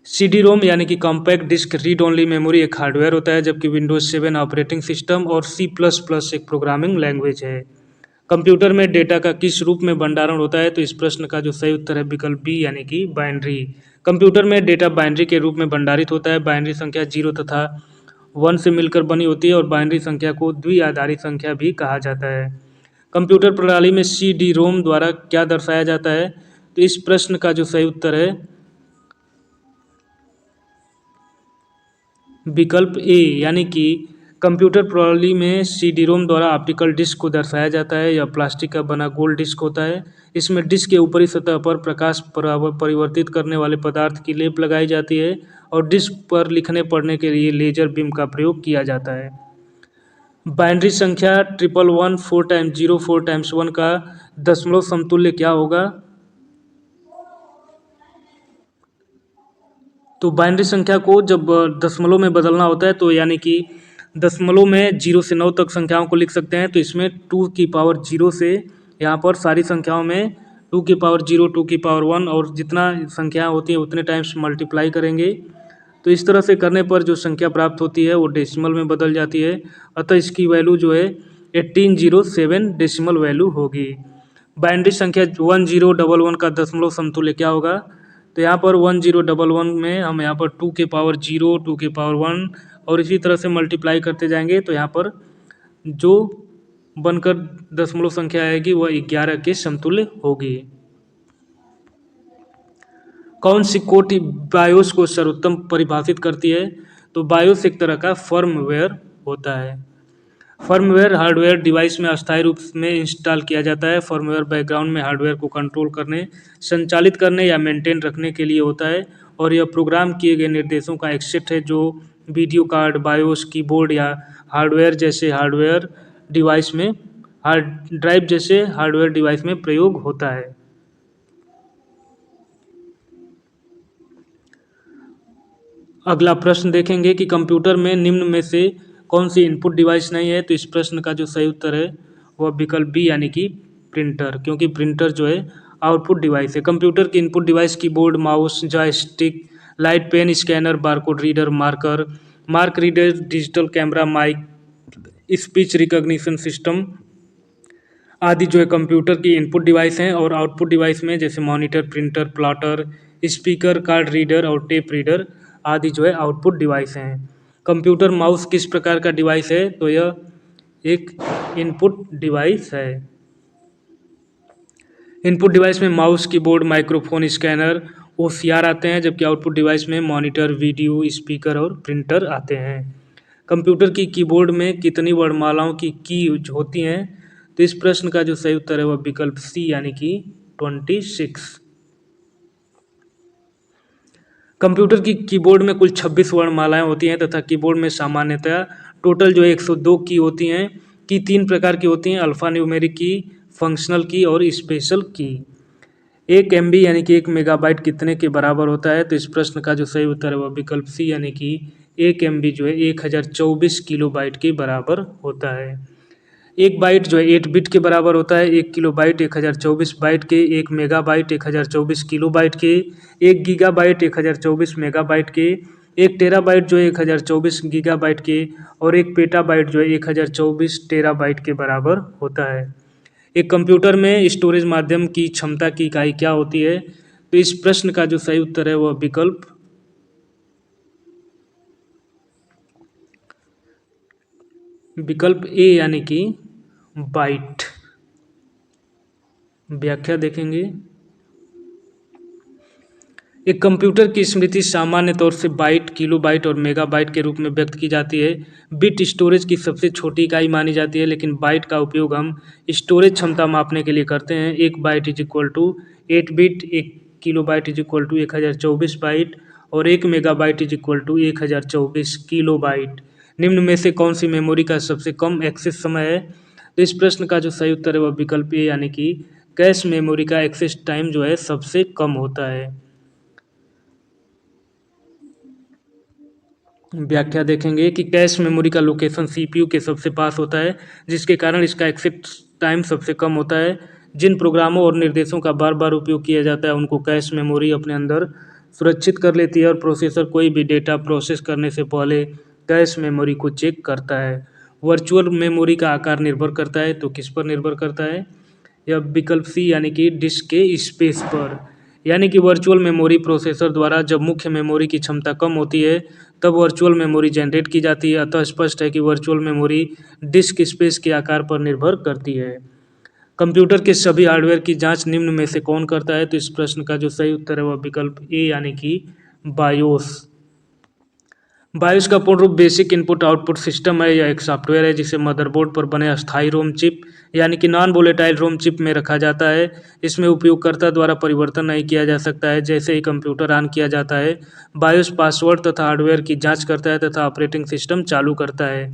CD-ROM यानी कि compact disk read only memory एक हार्डवेयर होता है जबकि विंडोज 7 ऑपरेटिंग सिस्टम और C++ एक प्रोग्रामिंग लैंग्वेज है। कंप्यूटर में डेटा का किस रूप में भंडारण होता है। तो इस प्रश्न का जो सही उत्तर है विकल्प बी यानी कि बाइनरी। कंप्यूटर में डेटा बाइनरी के रूप में भंडारित होता है। बाइनरी संख्या 0 तथा 1 से मिलकर बनी होती है और बाइनरी संख्या को द्विआधारी संख्या भी कहा जाता है। कंप्यूटर प्रणाली में CD-ROM द्वारा क्या दर्शाया जाता है। तो इस प्रश्न का जो सही उत्तर है विकल्प ए यानी कि कंप्यूटर प्रणाली में CD-ROM द्वारा ऑप्टिकल डिस्क को दर्शाया जाता है। यह प्लास्टिक का बना गोल डिस्क होता है। इसमें डिस्क के ऊपरी सतह पर प्रकाश परिवर्तित करने वाले पदार्थ की लेप लगाई जाती है और डिस्क पर लिखने पढ़ने के लिए लेजर बीम का प्रयोग किया जाता है। बाइनरी संख्या 111 4 टाइम्स 0 4 टाइम्स 1 का दशमलव समतुल्य क्या होगा। तो बाइनरी संख्या को जब दशमलव में बदलना होता है तो यानी कि दशमलव में 0 से 9 तक संख्याओं को लिख सकते हैं। तो इसमें 2 की पावर 0 से यहाँ पर सारी संख्याओं में 2 की पावर 0 2 की पावर 1 और जितना संख्या होती है उतने टाइम्स मल्टीप्लाई करेंगे। तो इस तरह से करने पर जो संख्या प्राप्त होती है वो डेसिमल में बदल जाती है। अतः इसकी वैल्यू जो है 1807 डेसिमल वैल्यू होगी। बाइनरी संख्या 1011 का दशमलव समतुल्य क्या होगा। तो यहाँ पर 1011 में हम यहाँ पर 2 के पावर 0 2 के पावर 1 और इसी तरह से मल्टीप्लाई करते जाएंगे तो यहाँ पर जो बनकर दशमलव संख्या आएगी वह 11 के समतुल्य होगी। कौन सी कोटि बायोस को सर्वोत्तम परिभाषित करती है। तो बायोस एक तरह का फर्मवेयर होता है। फर्मवेयर हार्डवेयर डिवाइस में अस्थायी रूप में इंस्टॉल किया जाता है। फर्मवेयर बैकग्राउंड में हार्डवेयर को कंट्रोल करने, संचालित करने या मेंटेन रखने के लिए होता है और यह प्रोग्राम किए गए निर्देशों का एक सेट है जो वीडियो कार्ड, बायोस, कीबोर्ड या हार्डवेयर जैसे हार्डवेयर डिवाइस में हार्ड ड्राइव जैसे हार्डवेयर डिवाइस में प्रयोग होता है। अगला प्रश्न देखेंगे कि कंप्यूटर में निम्न में से कौन सी इनपुट डिवाइस नहीं है। तो इस प्रश्न का जो सही उत्तर है वह विकल्प बी यानी कि प्रिंटर, क्योंकि प्रिंटर जो है आउटपुट डिवाइस है। कंप्यूटर की input device keyboard, mouse, joystick, light pen, scanner, barcode reader, mark reader, digital camera, mike, speech recognition system आदि जो है कंप्यूटर की इनपुट डिवाइस हैं। और आउटपुट डिवाइस में जैसे monitor, printer, plotter, speaker, card reader और टेप रीडर आदि जो है आउटपुट डिवाइस हैं। कंप्यूटर माउस किस प्रकार का डिवाइस है। तो यह एक इनपुट डिवाइस है। इनपुट डिवाइस में mouse, keyboard, microphone, scanner, OCR आते हैं जबकि आउटपुट डिवाइस में मॉनिटर, वीडियो, स्पीकर और प्रिंटर आते हैं। कंप्यूटर की कीबोर्ड में कितनी वर्णमालाओं की कीज होती हैं। तो इस प्रश्न का जो सही उत्तर है वह विकल्प सी यानी कि 26। कंप्यूटर की कीबोर्ड में कुल 26 वर्णमालाएं होती हैं तथा कीबोर्ड में सामान्यतः टोटल जो 102 की होती हैं। की 3 प्रकार की होती हैं, अल्फा न्यूमेरिक की, फंक्शनल की और स्पेशल की। 1 MB यानी कि 1 मेगाबाइट कितने के बराबर होता है। तो इस प्रश्न का जो सही उत्तर है वह विकल्प सी यानी कि 1 MB जो है 1024 किलोबाइट के बराबर होता है। एक बाइट जो है 8 बिट के बराबर होता है, 1 किलोबाइट 1024 बाइट के, 1 मेगाबाइट 1024 किलोबाइट के, 1 गीगाबाइट 1024 मेगाबाइट के, 1 टेराबाइट जो है 1024 गीगाबाइट के, और 1 पेटाबाइट जो है 1024 टेराबाइट के बराबर होता है। एक कंप्यूटर में स्टोरेज माध्यम की क्षमता की इकाई क्या होती है? तो इस प्रश्न का जो सही उत्तर है वह विकल्प ए यानी कि बाइट। व्याख्या देखेंगे। एक कंप्यूटर की स्मृति सामान्य तौर से बाइट, किलोबाइट और मेगाबाइट के रूप में व्यक्त की जाती है। बिट स्टोरेज की सबसे छोटी इकाई मानी जाती है, लेकिन बाइट का उपयोग हम स्टोरेज क्षमता मापने के लिए करते हैं। एक byte is equal to 8 bit, 1 kilobyte is equal to 1024 byte, और 1 megabyte is equal to 1024 kilobyte. निम्न में से कौन सी मेमोरी का सबसे कम एक्सेस समय है? तो इस प्रश्न का जो सही उत्तर है वह विकल्प ए यानी कि कैश मेमोरी का एक्सेस टाइम जो है सबसे कम होता है। व्याख्या देखेंगे कि कैश मेमोरी का लोकेशन सीपीयू के सबसे पास होता है, जिसके कारण इसका एक्सेस टाइम सबसे कम होता है। जिन प्रोग्रामों और निर्देशों का बार बार उपयोग किया जाता है उनको कैश मेमोरी अपने अंदर सुरक्षित कर लेती है, और प्रोसेसर कोई भी डेटा प्रोसेस करने से पहले कैश मेमोरी को चेक करता है। वर्चुअल मेमोरी का आकार निर्भर करता है, तो किस पर निर्भर करता है? या विकल्प सी यानी कि डिस्क के स्पेस पर। यानी कि वर्चुअल मेमोरी प्रोसेसर द्वारा जब मुख्य मेमोरी की क्षमता कम होती है तब वर्चुअल मेमोरी जनरेट की जाती है। अतः स्पष्ट है कि वर्चुअल मेमोरी डिस्क स्पेस के आकार पर निर्भर करती है। कंप्यूटर के सभी हार्डवेयर की जांच निम्न में से कौन करता है? तो इस प्रश्न का जो सही उत्तर है वह विकल्प ए यानी कि बायोस। बायोस का पूर्ण रूप बेसिक इनपुट आउटपुट सिस्टम है। यह एक सॉफ्टवेयर है जिसे मदरबोर्ड पर बने अस्थायी रोम चिप यानी कि नॉन वोलेटाइल रोम चिप में रखा जाता है। इसमें उपयोगकर्ता द्वारा परिवर्तन नहीं किया जा सकता है। जैसे ही कंप्यूटर ऑन किया जाता है, बायोस पासवर्ड तथा हार्डवेयर की जांच करता है तथा ऑपरेटिंग सिस्टम चालू करता है।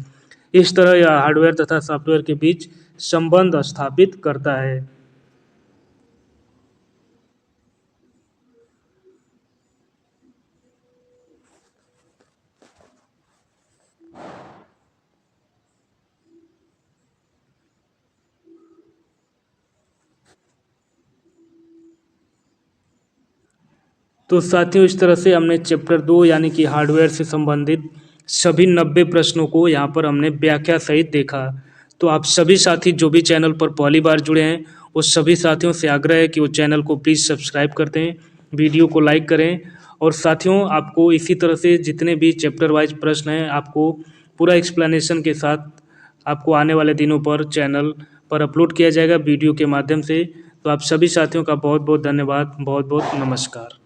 इस तरह यह हार्डवेयर तथा सॉफ्टवेयर के बीच संबंध स्थापित करता है। तो साथियों, इस तरह से हमने चैप्टर 2 यानी कि हार्डवेयर से संबंधित सभी 90 प्रश्नों को यहाँ पर हमने व्याख्या सहित देखा। तो आप सभी साथी जो भी चैनल पर पहली बार जुड़े हैं उस सभी साथियों से आग्रह है कि वो चैनल को प्लीज़ सब्सक्राइब कर दें, वीडियो को लाइक करें। और साथियों, आपको इसी तरह से जितने भी चैप्टर वाइज प्रश्न हैं आपको पूरा एक्सप्लेनेशन के साथ आपको आने वाले दिनों पर चैनल पर अपलोड किया जाएगा वीडियो के माध्यम से। तो आप सभी साथियों का बहुत बहुत धन्यवाद, बहुत बहुत नमस्कार।